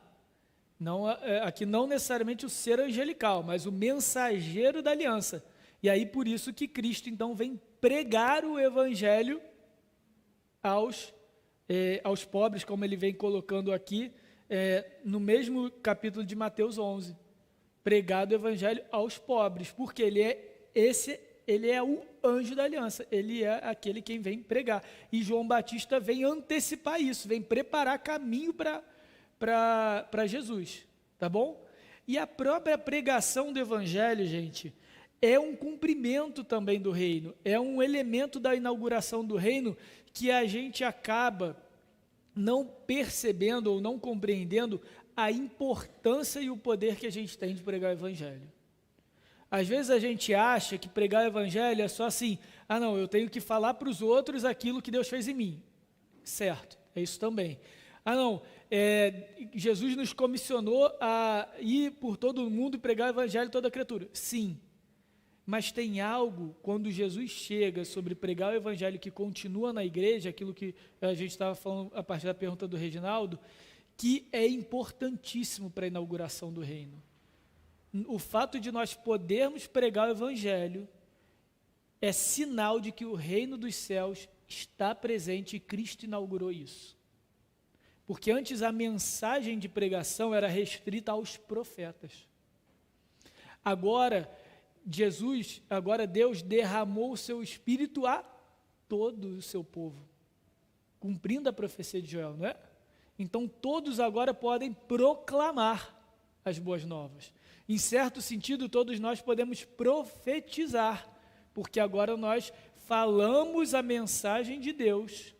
Speaker 1: Não, aqui não necessariamente o ser angelical, mas o mensageiro da aliança. E aí por isso que Cristo então vem pregar o evangelho aos pobres, como ele vem colocando aqui no mesmo capítulo de Mateus 11. Pregado o evangelho aos pobres, porque ele é o anjo da aliança, ele é aquele quem vem pregar. E João Batista vem antecipar isso, vem preparar caminho para Jesus, tá bom? E a própria pregação do evangelho, gente, é um cumprimento também do reino, é um elemento da inauguração do reino que a gente acaba não percebendo ou não compreendendo a importância e o poder que a gente tem de pregar o evangelho. Às vezes a gente acha que pregar o evangelho é só assim, não, eu tenho que falar para os outros aquilo que Deus fez em mim. Certo, é isso também. Jesus nos comissionou a ir por todo mundo e pregar o evangelho a toda criatura. Sim, mas tem algo, quando Jesus chega sobre pregar o evangelho que continua na igreja, aquilo que a gente estava falando a partir da pergunta do Reginaldo, que é importantíssimo para a inauguração do reino. O fato de nós podermos pregar o evangelho é sinal de que o reino dos céus está presente e Cristo inaugurou isso. Porque antes a mensagem de pregação era restrita aos profetas. Agora Deus derramou o seu Espírito a todo o seu povo, cumprindo a profecia de Joel, não é? Então todos agora podem proclamar as boas novas. Em certo sentido, todos nós podemos profetizar, porque agora nós falamos a mensagem de Deus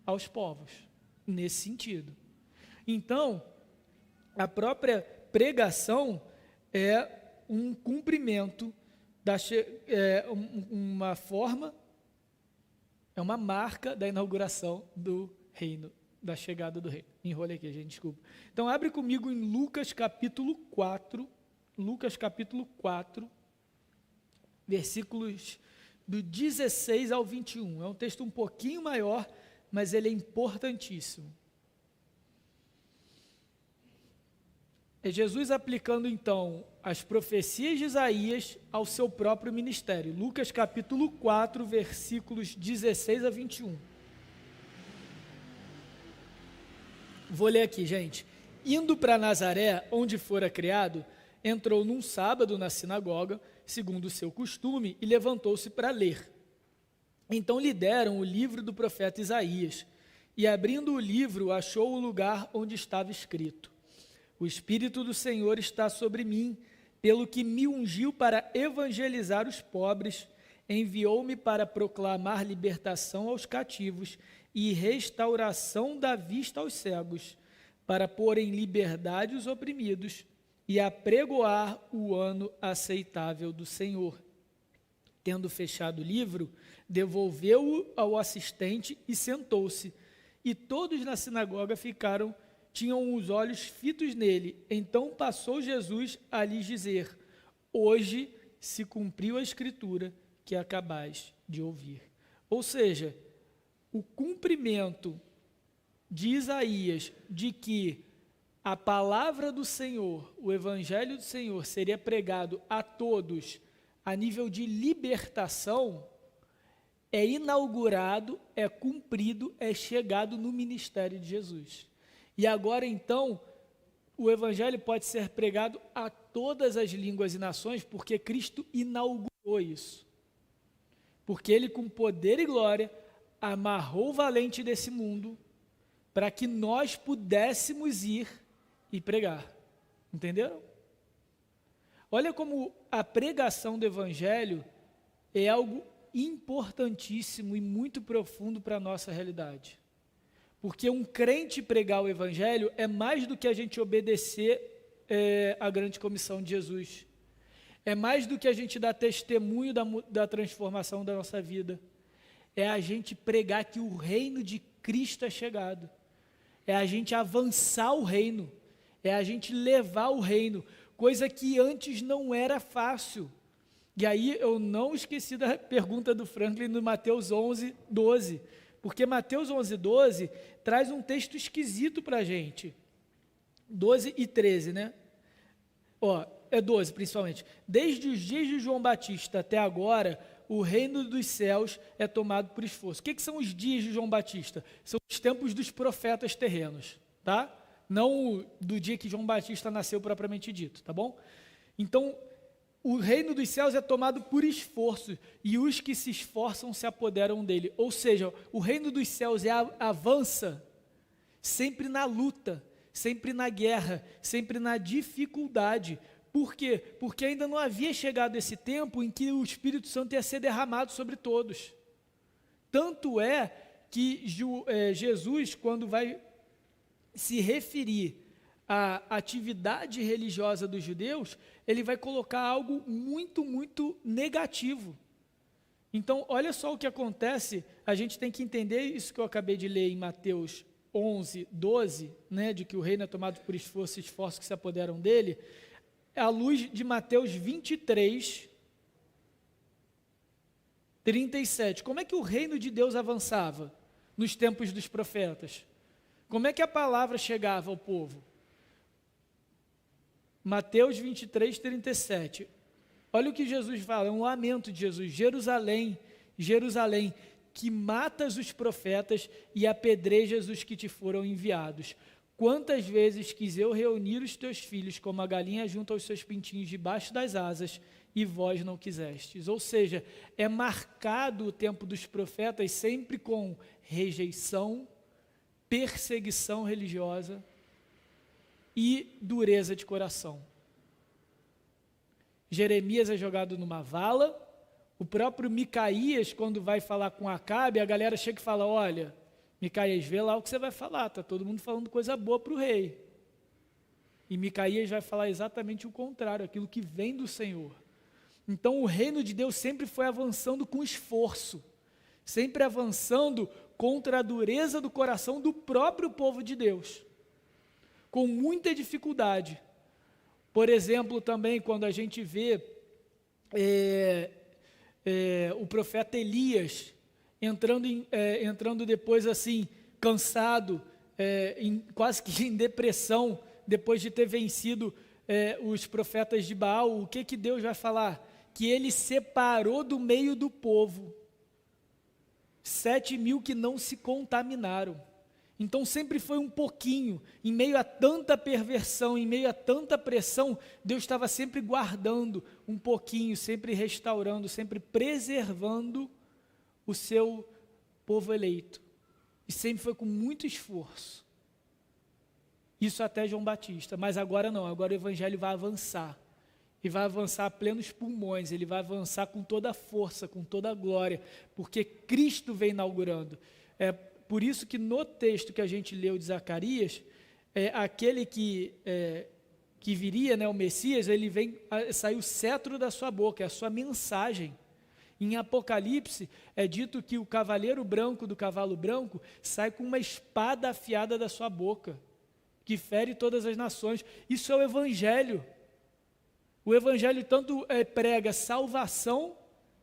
Speaker 1: aos povos, nesse sentido. Então, a própria pregação é um cumprimento, uma forma, é uma marca da inauguração do reino, da chegada do reino. Enrolei aqui, gente, desculpa. Então, abre comigo em Lucas capítulo 4, versículos do 16 ao 21. É um texto um pouquinho maior, mas ele é importantíssimo. É Jesus aplicando, então, as profecias de Isaías ao seu próprio ministério. Lucas capítulo 4, versículos 16 a 21. Vou ler aqui, gente. Indo para Nazaré, onde fora criado, entrou num sábado na sinagoga, segundo o seu costume, e levantou-se para ler. Então lhe deram o livro do profeta Isaías, e abrindo o livro, achou o lugar onde estava escrito: O Espírito do Senhor está sobre mim, pelo que me ungiu para evangelizar os pobres, enviou-me para proclamar libertação aos cativos e restauração da vista aos cegos, para pôr em liberdade os oprimidos e apregoar o ano aceitável do Senhor. Tendo fechado o livro, devolveu-o ao assistente e sentou-se. E todos na sinagoga tinham os olhos fitos nele. Então passou Jesus a lhes dizer: Hoje se cumpriu a escritura que acabais de ouvir. Ou seja, o cumprimento de Isaías de que a palavra do Senhor, o evangelho do Senhor seria pregado a todos a nível de libertação, é inaugurado, é cumprido, é chegado no ministério de Jesus. E agora então, o evangelho pode ser pregado a todas as línguas e nações, porque Cristo inaugurou isso. Porque ele, com poder e glória, amarrou o valente desse mundo para que nós pudéssemos ir e pregar. Entenderam? Olha como a pregação do evangelho é algo importantíssimo e muito profundo para a nossa realidade. Porque um crente pregar o evangelho é mais do que a gente obedecer a grande comissão de Jesus. É mais do que a gente dar testemunho da transformação da nossa vida. É a gente pregar que o reino de Cristo é chegado. É a gente avançar o reino. É a gente levar o reino. Coisa que antes não era fácil. E aí eu não esqueci da pergunta do Franklin no Mateus 11, 12. Porque Mateus 11, 12 traz um texto esquisito para a gente. 12 e 13, né? É 12 principalmente. Desde os dias de João Batista até agora, o reino dos céus é tomado por esforço. O que são os dias de João Batista? São os tempos dos profetas terrenos, tá? Não do dia que João Batista nasceu propriamente dito, tá bom? Então, o reino dos céus é tomado por esforço, e os que se esforçam se apoderam dele. Ou seja, o reino dos céus avança sempre na luta, sempre na guerra, sempre na dificuldade. Por quê? Porque ainda não havia chegado esse tempo em que o Espírito Santo ia ser derramado sobre todos. Tanto é que Jesus, quando vai se referir à atividade religiosa dos judeus, ele vai colocar algo muito, muito negativo. Então, olha só o que acontece, a gente tem que entender isso que eu acabei de ler em Mateus 11, 12, né, de que o reino é tomado por esforço que se apoderam dele, à luz de Mateus 23, 37. Como é que o reino de Deus avançava nos tempos dos profetas? Como é que a palavra chegava ao povo? Mateus 23, 37. Olha o que Jesus fala, é um lamento de Jesus. Jerusalém, Jerusalém, que matas os profetas e apedrejas os que te foram enviados. Quantas vezes quis eu reunir os teus filhos, como a galinha junta os seus pintinhos debaixo das asas, e vós não quisestes. Ou seja, é marcado o tempo dos profetas sempre com rejeição, perseguição religiosa e dureza de coração. Jeremias é jogado numa vala, o próprio Micaías, quando vai falar com Acabe, a galera chega e fala, olha, Micaías, vê lá o que você vai falar, está todo mundo falando coisa boa para o rei. E Micaías vai falar exatamente o contrário, aquilo que vem do Senhor. Então o reino de Deus sempre foi avançando com esforço, sempre avançando contra a dureza do coração do próprio povo de Deus, com muita dificuldade. Por exemplo, também quando a gente vê o profeta Elias entrando depois assim, cansado, quase que em depressão, depois de ter vencido os profetas de Baal, o que Deus vai falar? Que ele separou do meio do povo 7.000 que não se contaminaram. Então sempre foi um pouquinho, em meio a tanta perversão, em meio a tanta pressão, Deus estava sempre guardando um pouquinho, sempre restaurando, sempre preservando o seu povo eleito. E sempre foi com muito esforço. Isso até João Batista, mas agora não, agora o evangelho vai avançar. E vai avançar a plenos pulmões, ele vai avançar com toda a força, com toda a glória, porque Cristo vem inaugurando. É por isso que no texto que a gente leu de Zacarias, aquele que viria, né, o Messias, ele vem, sai o cetro da sua boca, é a sua mensagem. Em Apocalipse, é dito que o cavaleiro branco do cavalo branco sai com uma espada afiada da sua boca, que fere todas as nações. Isso é o Evangelho. O Evangelho tanto prega salvação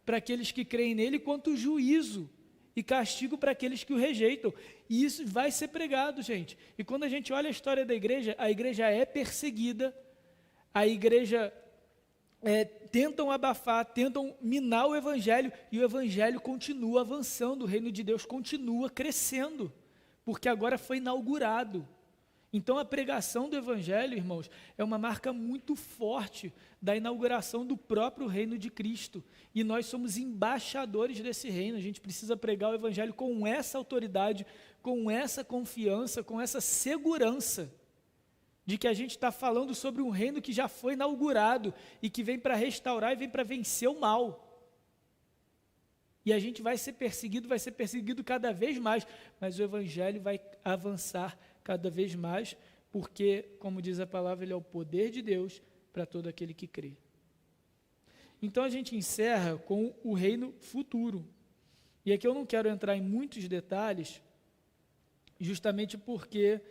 Speaker 1: para aqueles que creem nele, quanto juízo e castigo para aqueles que o rejeitam. E isso vai ser pregado, gente. E quando a gente olha a história da igreja, a igreja é perseguida, a igreja tentam abafar, tentam minar o evangelho, e o evangelho continua avançando, o reino de Deus continua crescendo, porque agora foi inaugurado. Então a pregação do evangelho, irmãos, é uma marca muito forte da inauguração do próprio reino de Cristo. E nós somos embaixadores desse reino. A gente precisa pregar o evangelho com essa autoridade, com essa confiança, com essa segurança de que a gente está falando sobre um reino que já foi inaugurado e que vem para restaurar e vem para vencer o mal. E a gente vai ser perseguido cada vez mais, mas o evangelho vai avançar cada vez mais, porque, como diz a palavra, ele é o poder de Deus para todo aquele que crê. Então a gente encerra com o reino futuro. E aqui eu não quero entrar em muitos detalhes, justamente porque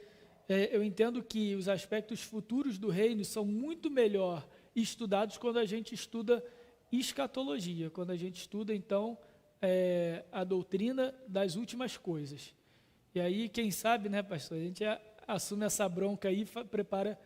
Speaker 1: eu entendo que os aspectos futuros do reino são muito melhor estudados quando a gente estuda escatologia, quando a gente estuda, então, a doutrina das últimas coisas. E aí, quem sabe, né, pastor, a gente assume essa bronca aí e prepara,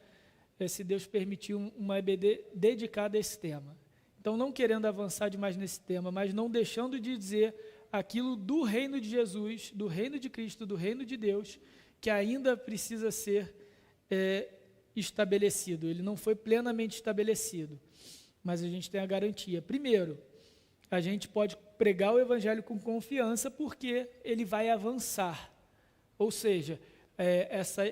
Speaker 1: se Deus permitir, uma EBD dedicada a esse tema. Então, não querendo avançar demais nesse tema, mas não deixando de dizer aquilo do reino de Jesus, do reino de Cristo, do reino de Deus, que ainda precisa ser estabelecido. Ele não foi plenamente estabelecido, mas a gente tem a garantia. Primeiro, a gente pode pregar o evangelho com confiança porque ele vai avançar. Ou seja,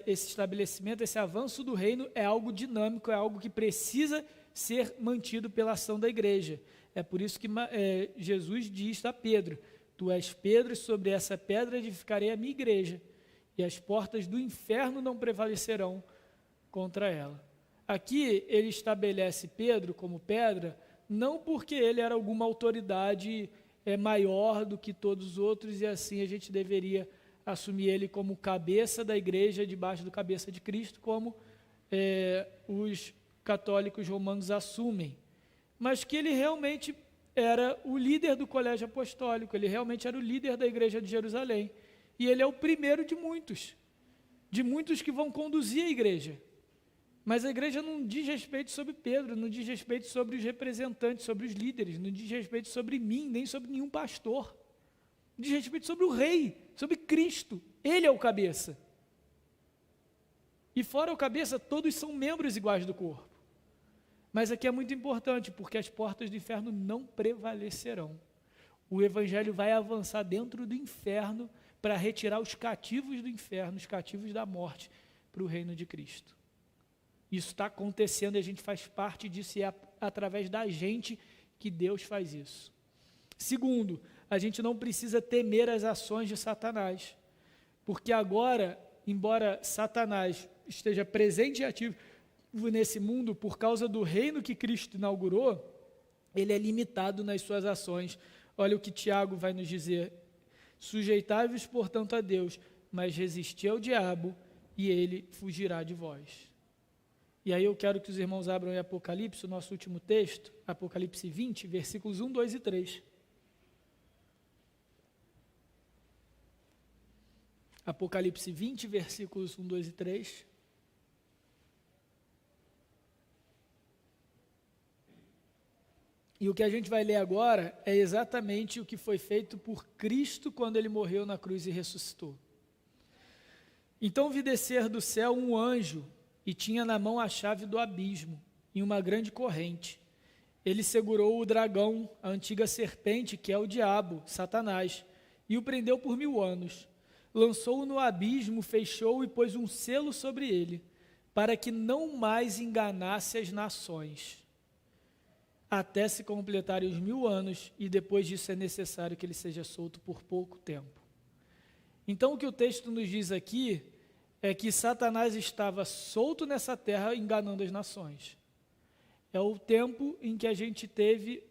Speaker 1: esse estabelecimento, esse avanço do reino é algo dinâmico, é algo que precisa ser mantido pela ação da igreja. É por isso que Jesus diz a Pedro: tu és Pedro, e sobre essa pedra edificarei a minha igreja, e as portas do inferno não prevalecerão contra ela. Aqui ele estabelece Pedro como pedra, não porque ele era alguma autoridade maior do que todos os outros, e assim a gente deveria assumir ele como cabeça da igreja, debaixo do cabeça de Cristo, como os católicos romanos assumem, mas que ele realmente era o líder do colégio apostólico, ele realmente era o líder da igreja de Jerusalém, e ele é o primeiro de muitos que vão conduzir a igreja. Mas a igreja não diz respeito sobre Pedro, não diz respeito sobre os representantes, sobre os líderes, não diz respeito sobre mim, nem sobre nenhum pastor. Diz respeito sobre o rei, sobre Cristo. Ele é o cabeça. E fora o cabeça, todos são membros iguais do corpo. Mas aqui é muito importante, porque as portas do inferno não prevalecerão. O evangelho vai avançar dentro do inferno para retirar os cativos do inferno, os cativos da morte, para o reino de Cristo. Isso está acontecendo e a gente faz parte disso, e é através da gente que Deus faz isso. Segundo, a gente não precisa temer as ações de Satanás, porque agora, embora Satanás esteja presente e ativo nesse mundo, por causa do reino que Cristo inaugurou, ele é limitado nas suas ações. Olha o que Tiago vai nos dizer: sujeitai-vos, portanto, a Deus, mas resisti ao diabo, e ele fugirá de vós. E aí eu quero que os irmãos abram em Apocalipse, o nosso último texto, Apocalipse 20, versículos 1, 2 e 3. Apocalipse 20, versículos 1, 2 e 3. E o que a gente vai ler agora é exatamente o que foi feito por Cristo quando ele morreu na cruz e ressuscitou. Então vi descer do céu um anjo, e tinha na mão a chave do abismo, em uma grande corrente. Ele segurou o dragão, a antiga serpente, que é o diabo, Satanás, e o prendeu por 1000 anos. Lançou-o no abismo, fechou-o e pôs um selo sobre ele, para que não mais enganasse as nações, até se completarem os 1000 anos, e depois disso é necessário que ele seja solto por pouco tempo. Então o que o texto nos diz aqui é que Satanás estava solto nessa terra, enganando as nações. É o tempo em que a gente teve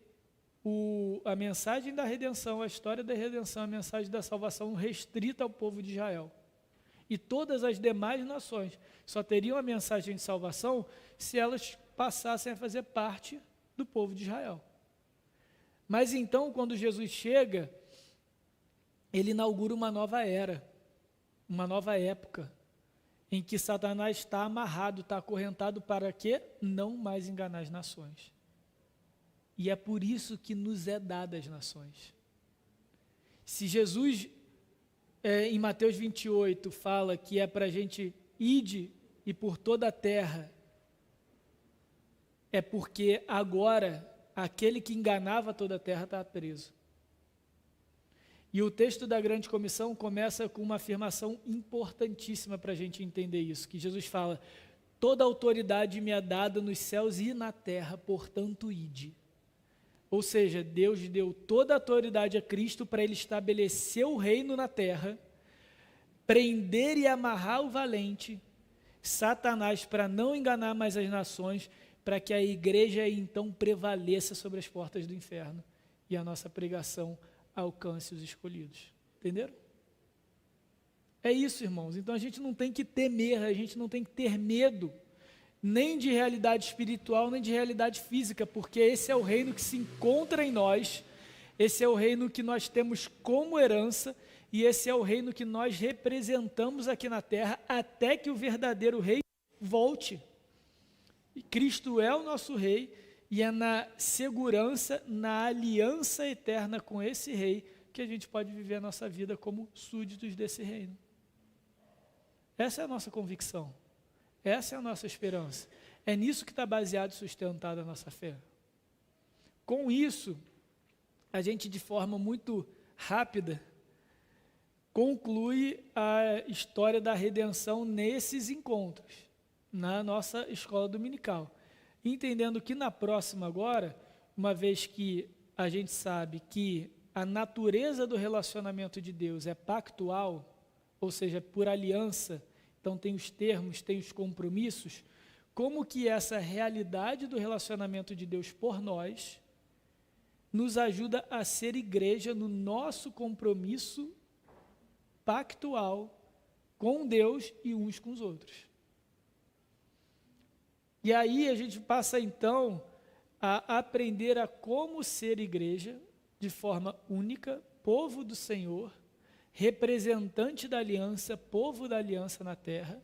Speaker 1: a mensagem da redenção, a história da redenção, a mensagem da salvação restrita ao povo de Israel. E todas as demais nações só teriam a mensagem de salvação se elas passassem a fazer parte do povo de Israel. Mas então, quando Jesus chega, ele inaugura uma nova era, uma nova época, em que Satanás está amarrado, está acorrentado para quê? Não mais enganar as nações. E é por isso que nos é dada as nações. Se Jesus, em Mateus 28, fala que é para a gente ide e por toda a terra, é porque agora aquele que enganava toda a terra está preso. E o texto da grande comissão começa com uma afirmação importantíssima para a gente entender isso, que Jesus fala, toda autoridade me é dada nos céus e na terra, portanto ide. Ou seja, Deus deu toda a autoridade a Cristo para ele estabelecer o reino na terra, prender e amarrar o valente, Satanás para não enganar mais as nações, para que a igreja então prevaleça sobre as portas do inferno e a nossa pregação alcance os escolhidos. Entenderam? É isso, irmãos. Então a gente não tem que temer, a gente não tem que ter medo, nem de realidade espiritual, nem de realidade física, porque esse é o reino que se encontra em nós, esse é o reino que nós temos como herança, e esse é o reino que nós representamos aqui na terra, até que o verdadeiro rei volte. E Cristo é o nosso rei, e é na segurança, na aliança eterna com esse rei, que a gente pode viver a nossa vida como súditos desse reino. Essa é a nossa convicção. Essa é a nossa esperança. É nisso que está baseado e sustentada a nossa fé. Com isso, a gente de forma muito rápida conclui a história da redenção nesses encontros, na nossa escola dominical. Entendendo que na próxima agora, uma vez que a gente sabe que a natureza do relacionamento de Deus é pactual, ou seja, por aliança, então tem os termos, tem os compromissos, como que essa realidade do relacionamento de Deus por nós nos ajuda a ser igreja no nosso compromisso pactual com Deus e uns com os outros. E aí a gente passa então a aprender a como ser igreja de forma única, povo do Senhor, representante da aliança, povo da aliança na terra,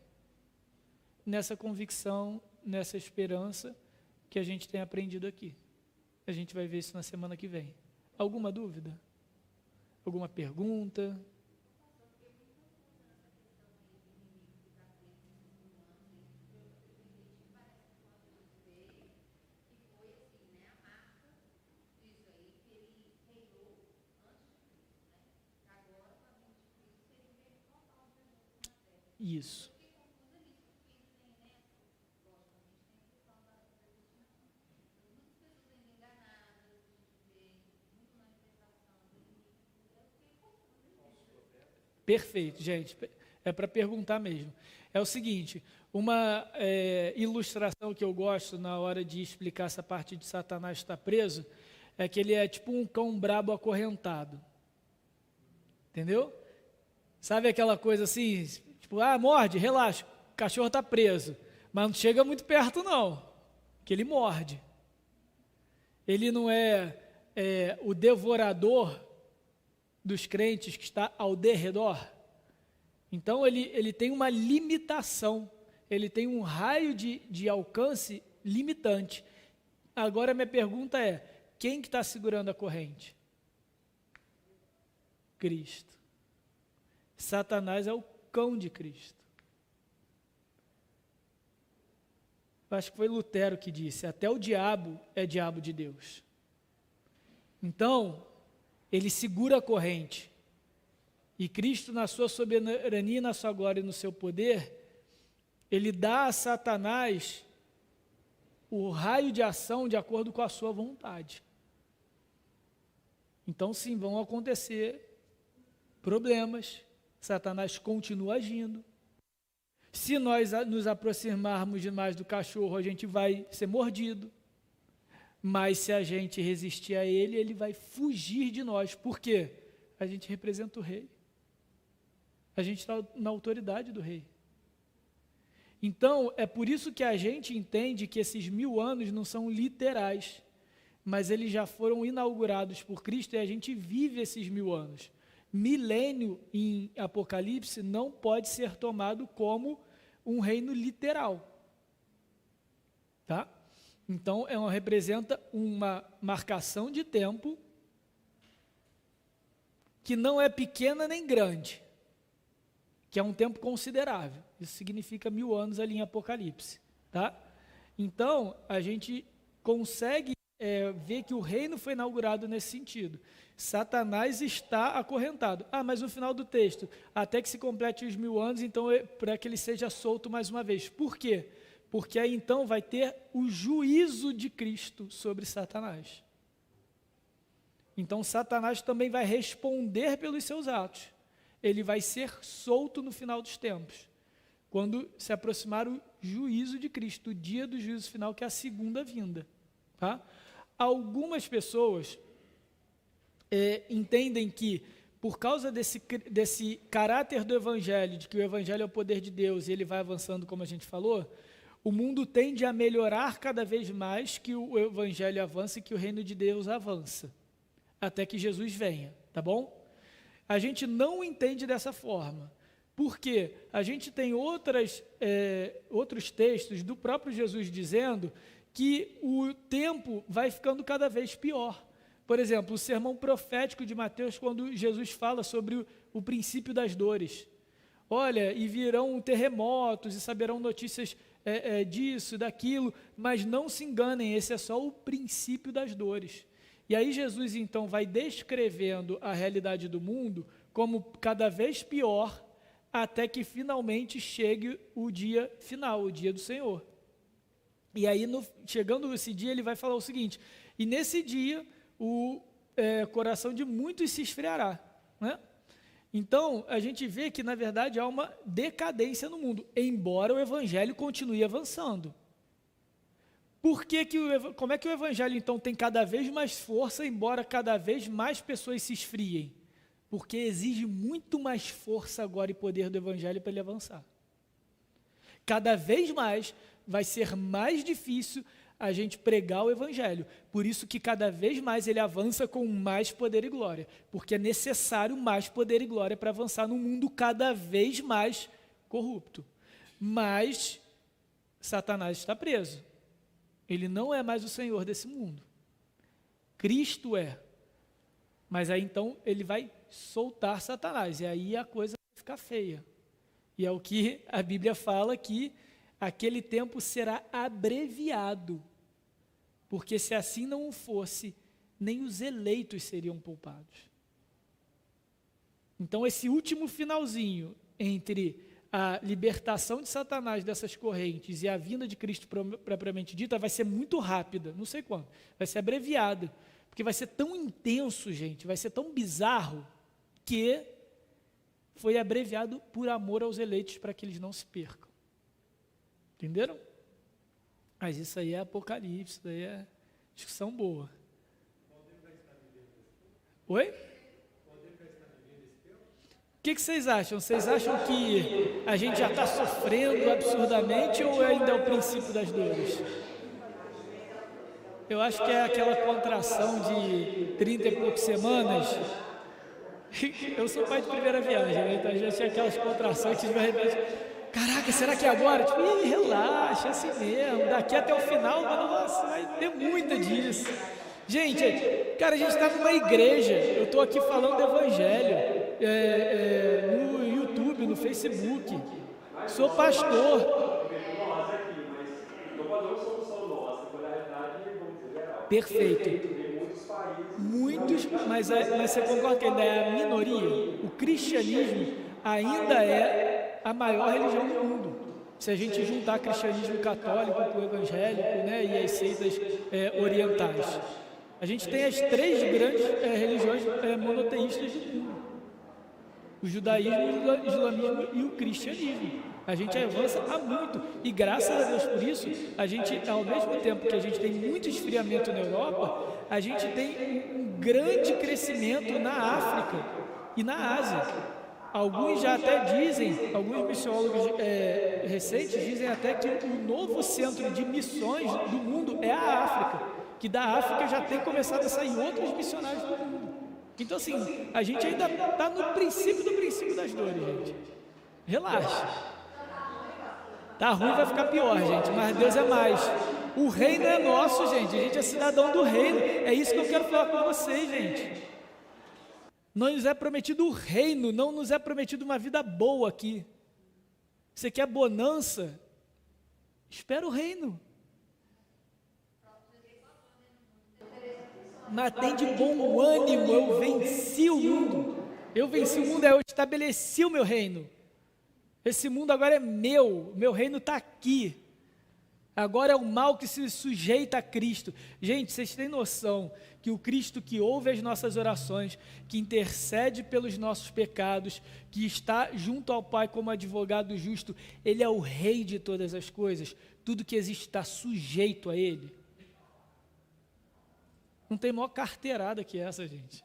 Speaker 1: nessa convicção, nessa esperança que a gente tem aprendido aqui. A gente vai ver isso na semana que vem. Alguma dúvida? Alguma pergunta? Isso. Perfeito, gente. É para perguntar mesmo. É o seguinte, uma ilustração que eu gosto na hora de explicar essa parte de Satanás estar preso, é que ele é tipo um cão brabo acorrentado. Entendeu? Sabe aquela coisa assim, tipo, morde, relaxa, o cachorro está preso, mas não chega muito perto não, que ele morde. Ele não é o devorador dos crentes que está ao derredor. Então ele tem uma limitação, ele tem um raio de alcance limitante. Agora minha pergunta é, quem que está segurando a corrente? Cristo. Satanás é o cão de Cristo. Acho que foi Lutero que disse, até o diabo é diabo de Deus. Então, ele segura a corrente. E Cristo, na sua soberania, na sua glória e no seu poder, ele dá a Satanás o raio de ação de acordo com a sua vontade. Então, sim, vão acontecer problemas, Satanás continua agindo. Se nós nos aproximarmos demais do cachorro, a gente vai ser mordido. Mas se a gente resistir a ele, ele vai fugir de nós. Por quê? A gente representa o rei. A gente está na autoridade do rei. Então, é por isso que a gente entende que esses 1000 anos não são literais, mas eles já foram inaugurados por Cristo e a gente vive esses 1000 anos. milênio em Apocalipse não pode ser tomado como um reino literal. Tá? Então, representa uma marcação de tempo que não é pequena nem grande, que é um tempo considerável. Isso significa 1000 anos ali em Apocalipse. Tá? Então, a gente consegue ver que o reino foi inaugurado nesse sentido. Satanás está acorrentado. Mas no final do texto, até que se complete os 1000 anos, então para que ele seja solto mais uma vez. Por quê? Porque aí então vai ter o juízo de Cristo sobre Satanás. Então Satanás também vai responder pelos seus atos. Ele vai ser solto no final dos tempos, quando se aproximar o juízo de Cristo, o dia do juízo final, que é a segunda vinda. Tá? Algumas pessoas entendem que, por causa desse caráter do Evangelho, de que o Evangelho é o poder de Deus e ele vai avançando, como a gente falou, o mundo tende a melhorar cada vez mais que o Evangelho avança e que o reino de Deus avança, até que Jesus venha, tá bom? A gente não entende dessa forma, porque a gente tem outros textos do próprio Jesus dizendo que o tempo vai ficando cada vez pior. Por exemplo, o sermão profético de Mateus, quando Jesus fala sobre o princípio das dores. Olha, e virão terremotos, e saberão notícias disso, daquilo, mas não se enganem, esse é só o princípio das dores. E aí Jesus, então, vai descrevendo a realidade do mundo como cada vez pior, até que finalmente chegue o dia final, o dia do Senhor. E aí, chegando esse dia, ele vai falar o seguinte: e nesse dia o coração de muitos se esfriará, né? Então, a gente vê que, na verdade, há uma decadência no mundo, embora o Evangelho continue avançando. Como é que o Evangelho, então, tem cada vez mais força, embora cada vez mais pessoas se esfriem? Porque exige muito mais força agora e poder do Evangelho para ele avançar. Cada vez mais vai ser mais difícil a gente pregar o Evangelho. Por isso que cada vez mais ele avança com mais poder e glória. Porque é necessário mais poder e glória para avançar num mundo cada vez mais corrupto. Mas Satanás está preso. Ele não é mais o Senhor desse mundo. Cristo é. Mas aí então ele vai soltar Satanás. E aí a coisa vai ficar feia. E é o que a Bíblia fala, que aquele tempo será abreviado. Porque se assim não fosse, nem os eleitos seriam poupados. Então esse último finalzinho entre a libertação de Satanás dessas correntes e a vinda de Cristo propriamente dita vai ser muito rápida, não sei quando, vai ser abreviada, porque vai ser tão intenso, gente, vai ser tão bizarro, que foi abreviado por amor aos eleitos, para que eles não se percam. Entenderam? Mas isso aí é Apocalipse, isso aí é discussão boa. Oi? O que vocês acham? Vocês acham que a gente já está sofrendo absurdamente ou ainda é o princípio das dores? Eu acho que é aquela contração de 30 e poucas semanas. Eu sou pai de primeira viagem, né? Então a gente tinha aquelas contrações que de repente, caraca, será que é agora? Tipo, relaxa, é assim mesmo, daqui até o final, nossa, vai ter muita disso. Gente, cara, a gente está numa igreja, eu estou aqui falando do Evangelho, no YouTube, no Facebook, sou pastor. Perfeito. Muitos, mas você concorda que ainda é a minoria? O cristianismo ainda é a maior religião do mundo. Se a gente juntar cristianismo católico com o evangélico, né, e as seitas orientais. A gente tem as três grandes religiões monoteístas do mundo. O judaísmo, o islamismo e o cristianismo. A gente avança há muito. E graças a Deus por isso, a gente, ao mesmo tempo que a gente tem muito esfriamento na Europa, a gente tem um grande crescimento na África e na Ásia. Alguns já até dizem, alguns missiólogos recentes dizem até que o novo centro de missões do mundo é a África, que da África já tem começado a sair outros missionários do mundo. Então, assim, a gente ainda está no princípio do princípio das dores, gente. Relaxa. Tá ruim, vai ficar pior, gente, mas Deus é mais. O reino é nosso, gente, a gente é cidadão do reino. É isso que eu quero falar com vocês, gente. Não nos é prometido o reino, não nos é prometido uma vida boa aqui. Você quer bonança? Espera o reino. Mas tem de bom ânimo, eu venci o mundo. Eu venci o mundo, eu estabeleci o meu reino. Esse mundo agora é meu reino está aqui. Agora é o mal que se sujeita a Cristo. Gente, vocês têm noção que o Cristo que ouve as nossas orações, que intercede pelos nossos pecados, que está junto ao Pai como advogado justo, Ele é o Rei de todas as coisas. Tudo que existe está sujeito a Ele. Não tem maior carteirada que essa, gente.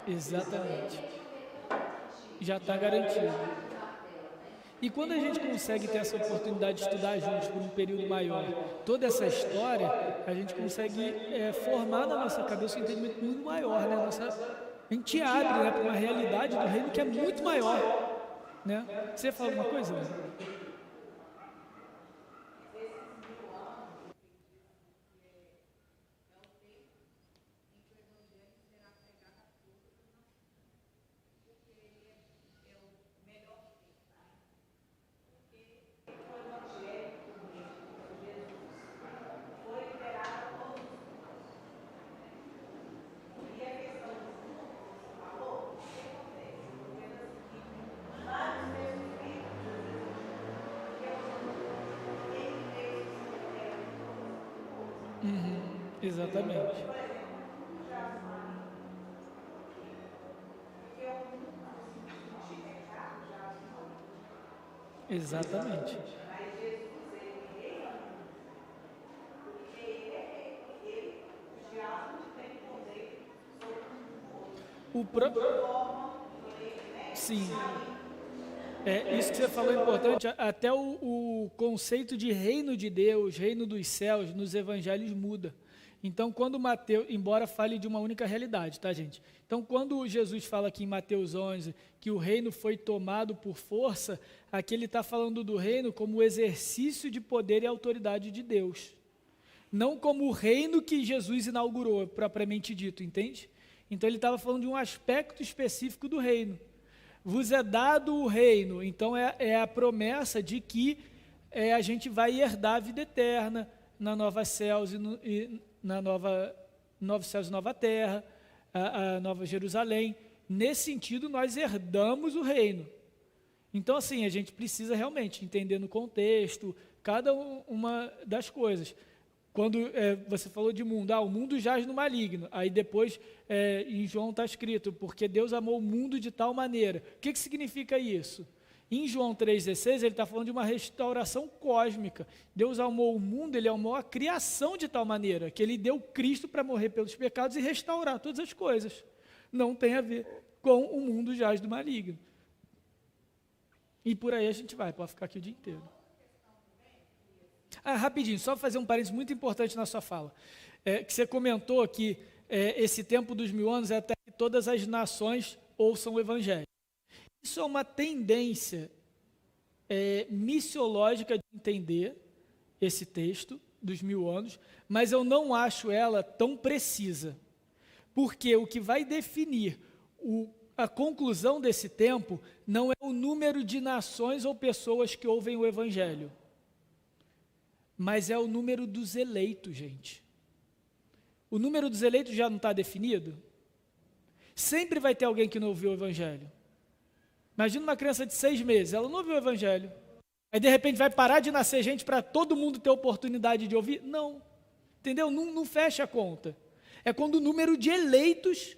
Speaker 1: Exatamente. Já está garantido. E quando a gente consegue ter essa oportunidade de estudar juntos por um período maior, toda essa história, a gente consegue formar na nossa cabeça um entendimento muito maior, né? A gente abre, né, para uma realidade do reino que é muito maior, né? Você fala alguma coisa, né? Exatamente. Exatamente. Sim. Isso que você falou é importante. Até o conceito de reino de Deus, reino dos céus, nos evangelhos muda. Então, quando Mateus, embora fale de uma única realidade, tá, gente? Então, quando Jesus fala aqui em Mateus 11 que o reino foi tomado por força, aqui ele está falando do reino como o exercício de poder e autoridade de Deus. Não como o reino que Jesus inaugurou, propriamente dito, entende? Então, ele estava falando de um aspecto específico do reino. Vos é dado o reino, então é a promessa de que a gente vai herdar a vida eterna na nova céus e na novos céus e nova terra, a nova Jerusalém. Nesse sentido, nós herdamos o reino. Então, assim, a gente precisa realmente entender no contexto cada uma das coisas. Quando você falou de mundo, o mundo jaz no maligno. Aí depois, em João está escrito, porque Deus amou o mundo de tal maneira. O que significa isso? Em João 3,16, ele está falando de uma restauração cósmica. Deus amou o mundo, ele amou a criação de tal maneira, que ele deu Cristo para morrer pelos pecados e restaurar todas as coisas. Não tem a ver com o mundo jaz do maligno. E por aí a gente vai, pode ficar aqui o dia inteiro. Rapidinho, só fazer um parênteses muito importante na sua fala. Que você comentou que esse tempo dos 1000 anos é até que todas as nações ouçam o evangelho. Isso é uma tendência missiológica de entender esse texto dos 1000 anos, mas eu não acho ela tão precisa, porque o que vai definir a conclusão desse tempo não é o número de nações ou pessoas que ouvem o evangelho, mas é o número dos eleitos, gente. O número dos eleitos já não está definido? Sempre vai ter alguém que não ouviu o evangelho. Imagina uma criança de 6 meses, ela não ouviu o evangelho. Aí, de repente, vai parar de nascer gente para todo mundo ter oportunidade de ouvir? Não. Entendeu? Não fecha a conta. É quando o número de eleitos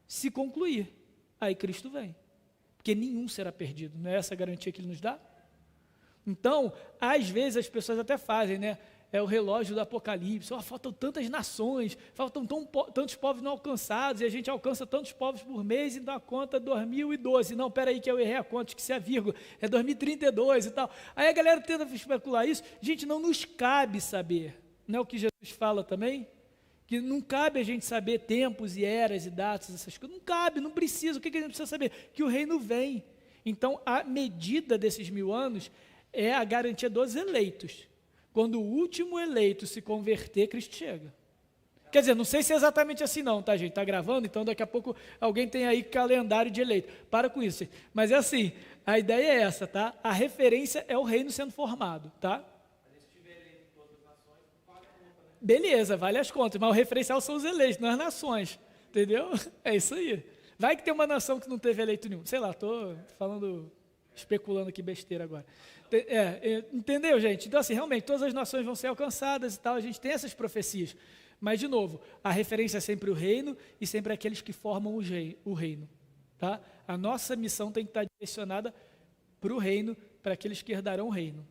Speaker 1: se concluir. Aí Cristo vem. Porque nenhum será perdido. Não é essa a garantia que Ele nos dá? Então, às vezes as pessoas até fazem, né? é o relógio do Apocalipse. Faltam tantas nações, faltam tantos povos não alcançados, e a gente alcança tantos povos por mês, então a conta é 2012. Não, peraí que eu errei a conta, esqueci a vírgula, é 2032 e tal. Aí a galera tenta especular isso. Gente, não nos cabe saber. Não é o que Jesus fala também? Que não cabe a gente saber tempos e eras e datas, essas coisas. Não cabe, não precisa. O que a gente precisa saber? Que o reino vem. Então, a medida desses 1000 anos é a garantia dos eleitos. Quando o último eleito se converter, Cristo chega. Quer dizer, não sei se é exatamente assim não, tá, gente? Está gravando, então daqui a pouco alguém tem aí calendário de eleito. Para com isso. Mas é assim, a ideia é essa, tá? A referência é o reino sendo formado, tá? Beleza, vale as contas, mas o referencial são os eleitos, não as nações, entendeu? É isso aí. Vai que tem uma nação que não teve eleito nenhum. Sei lá, estou falando, especulando aqui besteira agora. Entendeu, gente? Então, assim, realmente, todas as nações vão ser alcançadas e tal, a gente tem essas profecias. Mas, de novo, a referência é sempre o reino e sempre aqueles que formam o reino. Tá? A nossa missão tem que estar direcionada para o reino, para aqueles que herdarão o reino.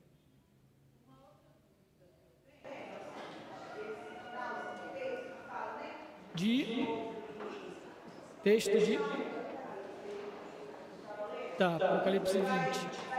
Speaker 1: Texto de... Tá, Apocalipse 20.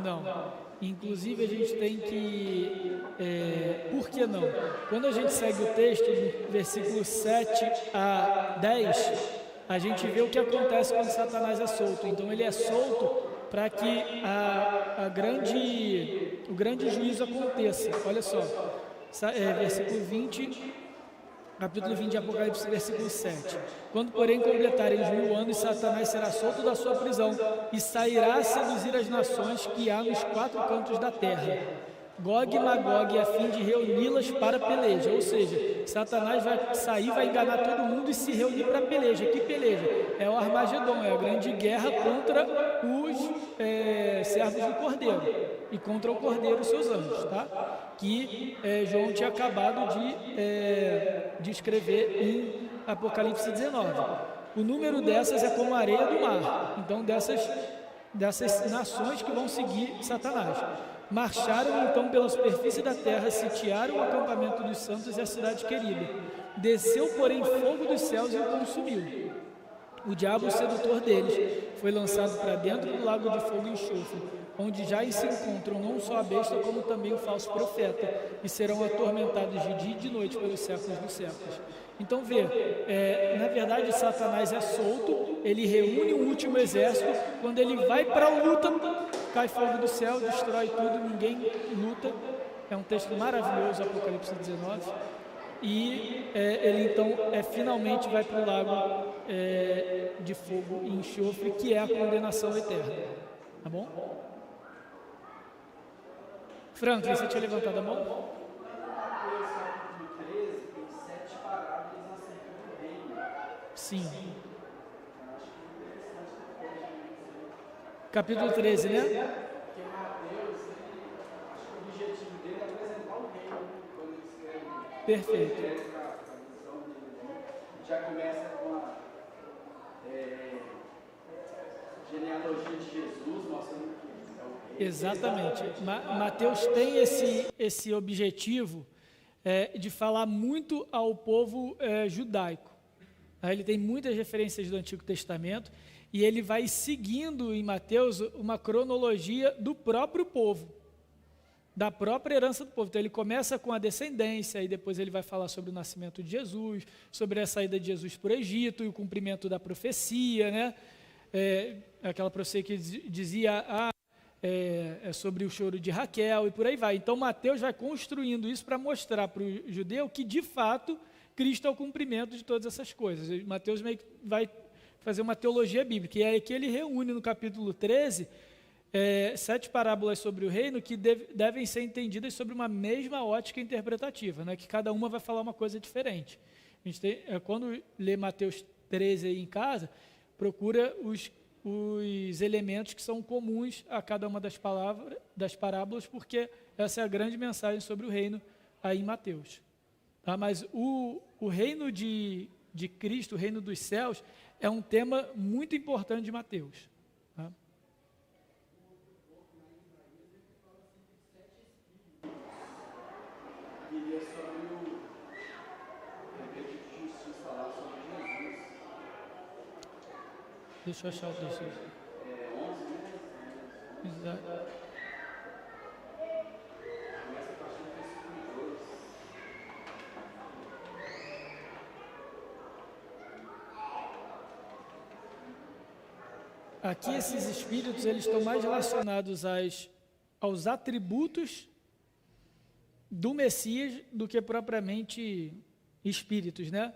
Speaker 1: Não. Inclusive, a gente tem que... por que não? Quando a gente segue o texto, do versículo 7 a 10, a gente vê o que acontece quando Satanás é solto. Então, ele é solto para que o grande juízo aconteça. Olha só, versículo 20... Capítulo 20 de Apocalipse, versículo 7. Quando, porém, completarem os 1000 anos, Satanás será solto da sua prisão e sairá a seduzir as nações que há nos 4 cantos da terra, Gog e Magog, a fim de reuni-las para peleja. Ou seja, Satanás vai sair, vai enganar todo mundo e se reunir para peleja. Que peleja? É o Armagedon, é a grande guerra contra os servos do Cordeiro e contra o Cordeiro e seus anjos, tá? Que João tinha acabado de escrever em Apocalipse 19. O número dessas é como a areia do mar. Então, dessas nações que vão seguir Satanás. Marcharam então pela superfície da terra, sitiaram o acampamento dos santos e a cidade querida. Desceu, porém, fogo dos céus e o consumiu. O diabo, o sedutor deles, foi lançado para dentro do lago de fogo e enxofre, onde já se encontram não só a besta, como também o falso profeta, e serão atormentados de dia e de noite pelos séculos dos séculos. Então, na verdade, Satanás é solto, ele reúne um último exército, quando ele vai para a luta, cai fogo do céu, destrói tudo, ninguém luta. É um texto maravilhoso, Apocalipse 19. E ele então finalmente vai para o lago de fogo e enxofre, que é a condenação eterna. Tá bom? Franklin, você tinha levantado a mão? Sim. Capítulo 13, né?
Speaker 3: Porque Mateus, acho que o objetivo dele é apresentar o reino quando ele escreve.
Speaker 1: Perfeito.
Speaker 3: Já começa com a genealogia de Jesus, mostrando que é o rei.
Speaker 1: Exatamente. Mateus tem esse objetivo de falar muito ao povo judaico. Ele tem muitas referências do Antigo Testamento e ele vai seguindo em Mateus uma cronologia do próprio povo, da própria herança do povo. Então ele começa com a descendência e depois ele vai falar sobre o nascimento de Jesus, sobre a saída de Jesus para o Egito e o cumprimento da profecia, né? Aquela profecia que dizia sobre o choro de Raquel e por aí vai. Então Mateus vai construindo isso para mostrar para o judeu que de fato Cristo é o cumprimento de todas essas coisas. Mateus meio que vai fazer uma teologia bíblica, e é que ele reúne no capítulo 13 7 parábolas sobre o reino que devem ser entendidas sobre uma mesma ótica interpretativa, né? Que cada uma vai falar uma coisa diferente. A gente quando lê Mateus 13 aí em casa, procura os elementos que são comuns a cada uma das parábolas, porque essa é a grande mensagem sobre o reino aí em Mateus. Tá? Mas o reino de Cristo, o reino dos céus, é um tema muito importante de Mateus. Tá?
Speaker 3: Queria sobre o repente de justiça lá sobre Jesus.
Speaker 1: Deixa eu achar o texto.
Speaker 3: 11, né?
Speaker 1: Exato.
Speaker 3: Começa a partir do versículo 2.
Speaker 1: Aqui esses espíritos eles estão mais relacionados aos atributos do Messias do que propriamente espíritos, né?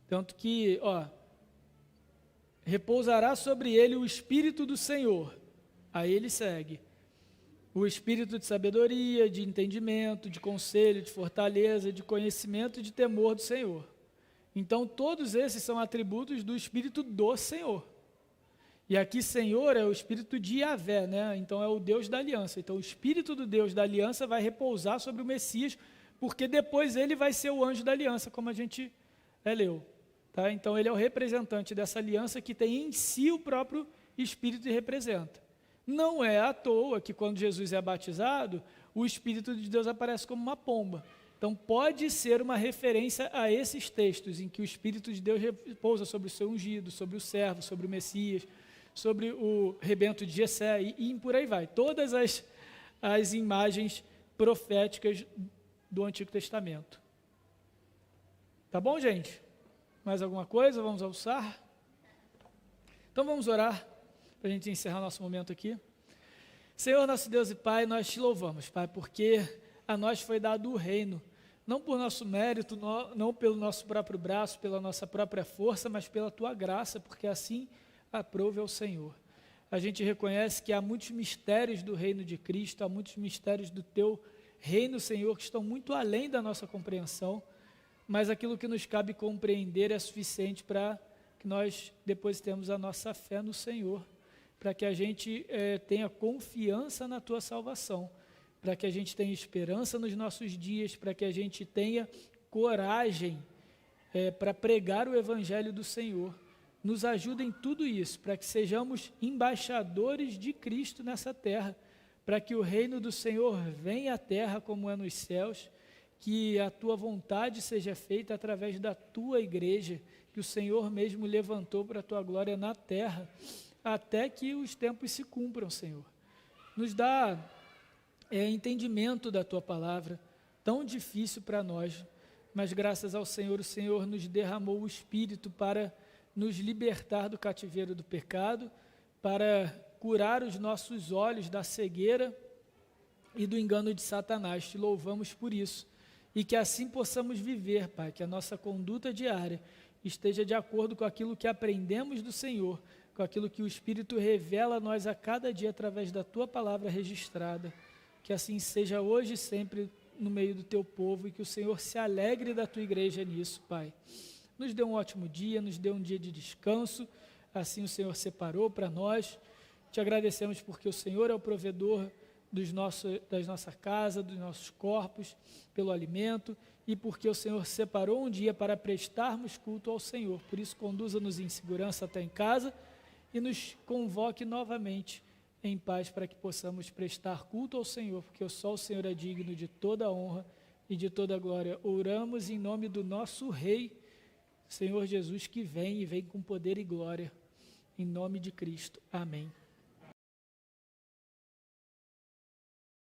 Speaker 1: Tanto que, repousará sobre ele o Espírito do Senhor. Aí ele segue. O Espírito de sabedoria, de entendimento, de conselho, de fortaleza, de conhecimento e de temor do Senhor. Então, todos esses são atributos do Espírito do Senhor. E aqui, Senhor, é o Espírito de Yahvé, né? Então, é o Deus da aliança. Então, o Espírito do Deus da aliança vai repousar sobre o Messias, porque depois ele vai ser o anjo da aliança, como a gente leu. Tá? Então, ele é o representante dessa aliança que tem em si o próprio Espírito e representa. Não é à toa que quando Jesus é batizado, o Espírito de Deus aparece como uma pomba. Então, pode ser uma referência a esses textos, em que o Espírito de Deus repousa sobre o seu ungido, sobre o servo, sobre o Messias, sobre o rebento de Jessé, e por aí vai. Todas as imagens proféticas do Antigo Testamento. Tá bom, gente? Mais alguma coisa? Vamos almoçar? Então vamos orar, para a gente encerrar nosso momento aqui. Senhor, nosso Deus e Pai, nós te louvamos, Pai, porque a nós foi dado o reino, não por nosso mérito, não pelo nosso próprio braço, pela nossa própria força, mas pela tua graça, porque assim aprove ao Senhor. A gente reconhece que há muitos mistérios do reino de Cristo, há muitos mistérios do teu reino, Senhor, que estão muito além da nossa compreensão, mas aquilo que nos cabe compreender é suficiente para que nós depositemos a nossa fé no Senhor, para que a gente tenha confiança na tua salvação, para que a gente tenha esperança nos nossos dias, para que a gente tenha coragem para pregar o evangelho do Senhor. Nos ajuda em tudo isso, para que sejamos embaixadores de Cristo nessa terra, para que o reino do Senhor venha à terra como é nos céus, que a tua vontade seja feita através da tua igreja, que o Senhor mesmo levantou para a tua glória na terra, até que os tempos se cumpram, Senhor. Nos dá entendimento da tua palavra, tão difícil para nós, mas graças ao Senhor, o Senhor nos derramou o Espírito para nos libertar do cativeiro do pecado, para curar os nossos olhos da cegueira e do engano de Satanás. Te louvamos por isso. E que assim possamos viver, Pai, que a nossa conduta diária esteja de acordo com aquilo que aprendemos do Senhor, com aquilo que o Espírito revela a nós a cada dia através da Tua palavra registrada. Que assim seja hoje e sempre no meio do Teu povo e que o Senhor se alegre da Tua igreja nisso, Pai. Nos dê um ótimo dia, nos dê um dia de descanso, assim o Senhor separou para nós. Te agradecemos porque o Senhor é o provedor das nossa casa, dos nossos corpos, pelo alimento, e porque o Senhor separou um dia para prestarmos culto ao Senhor. Por isso, conduza-nos em segurança até em casa e nos convoque novamente em paz para que possamos prestar culto ao Senhor, porque só o Senhor é digno de toda a honra e de toda a glória. Oramos em nome do nosso Rei, Senhor Jesus, que vem e vem com poder e glória, em nome de Cristo. Amém.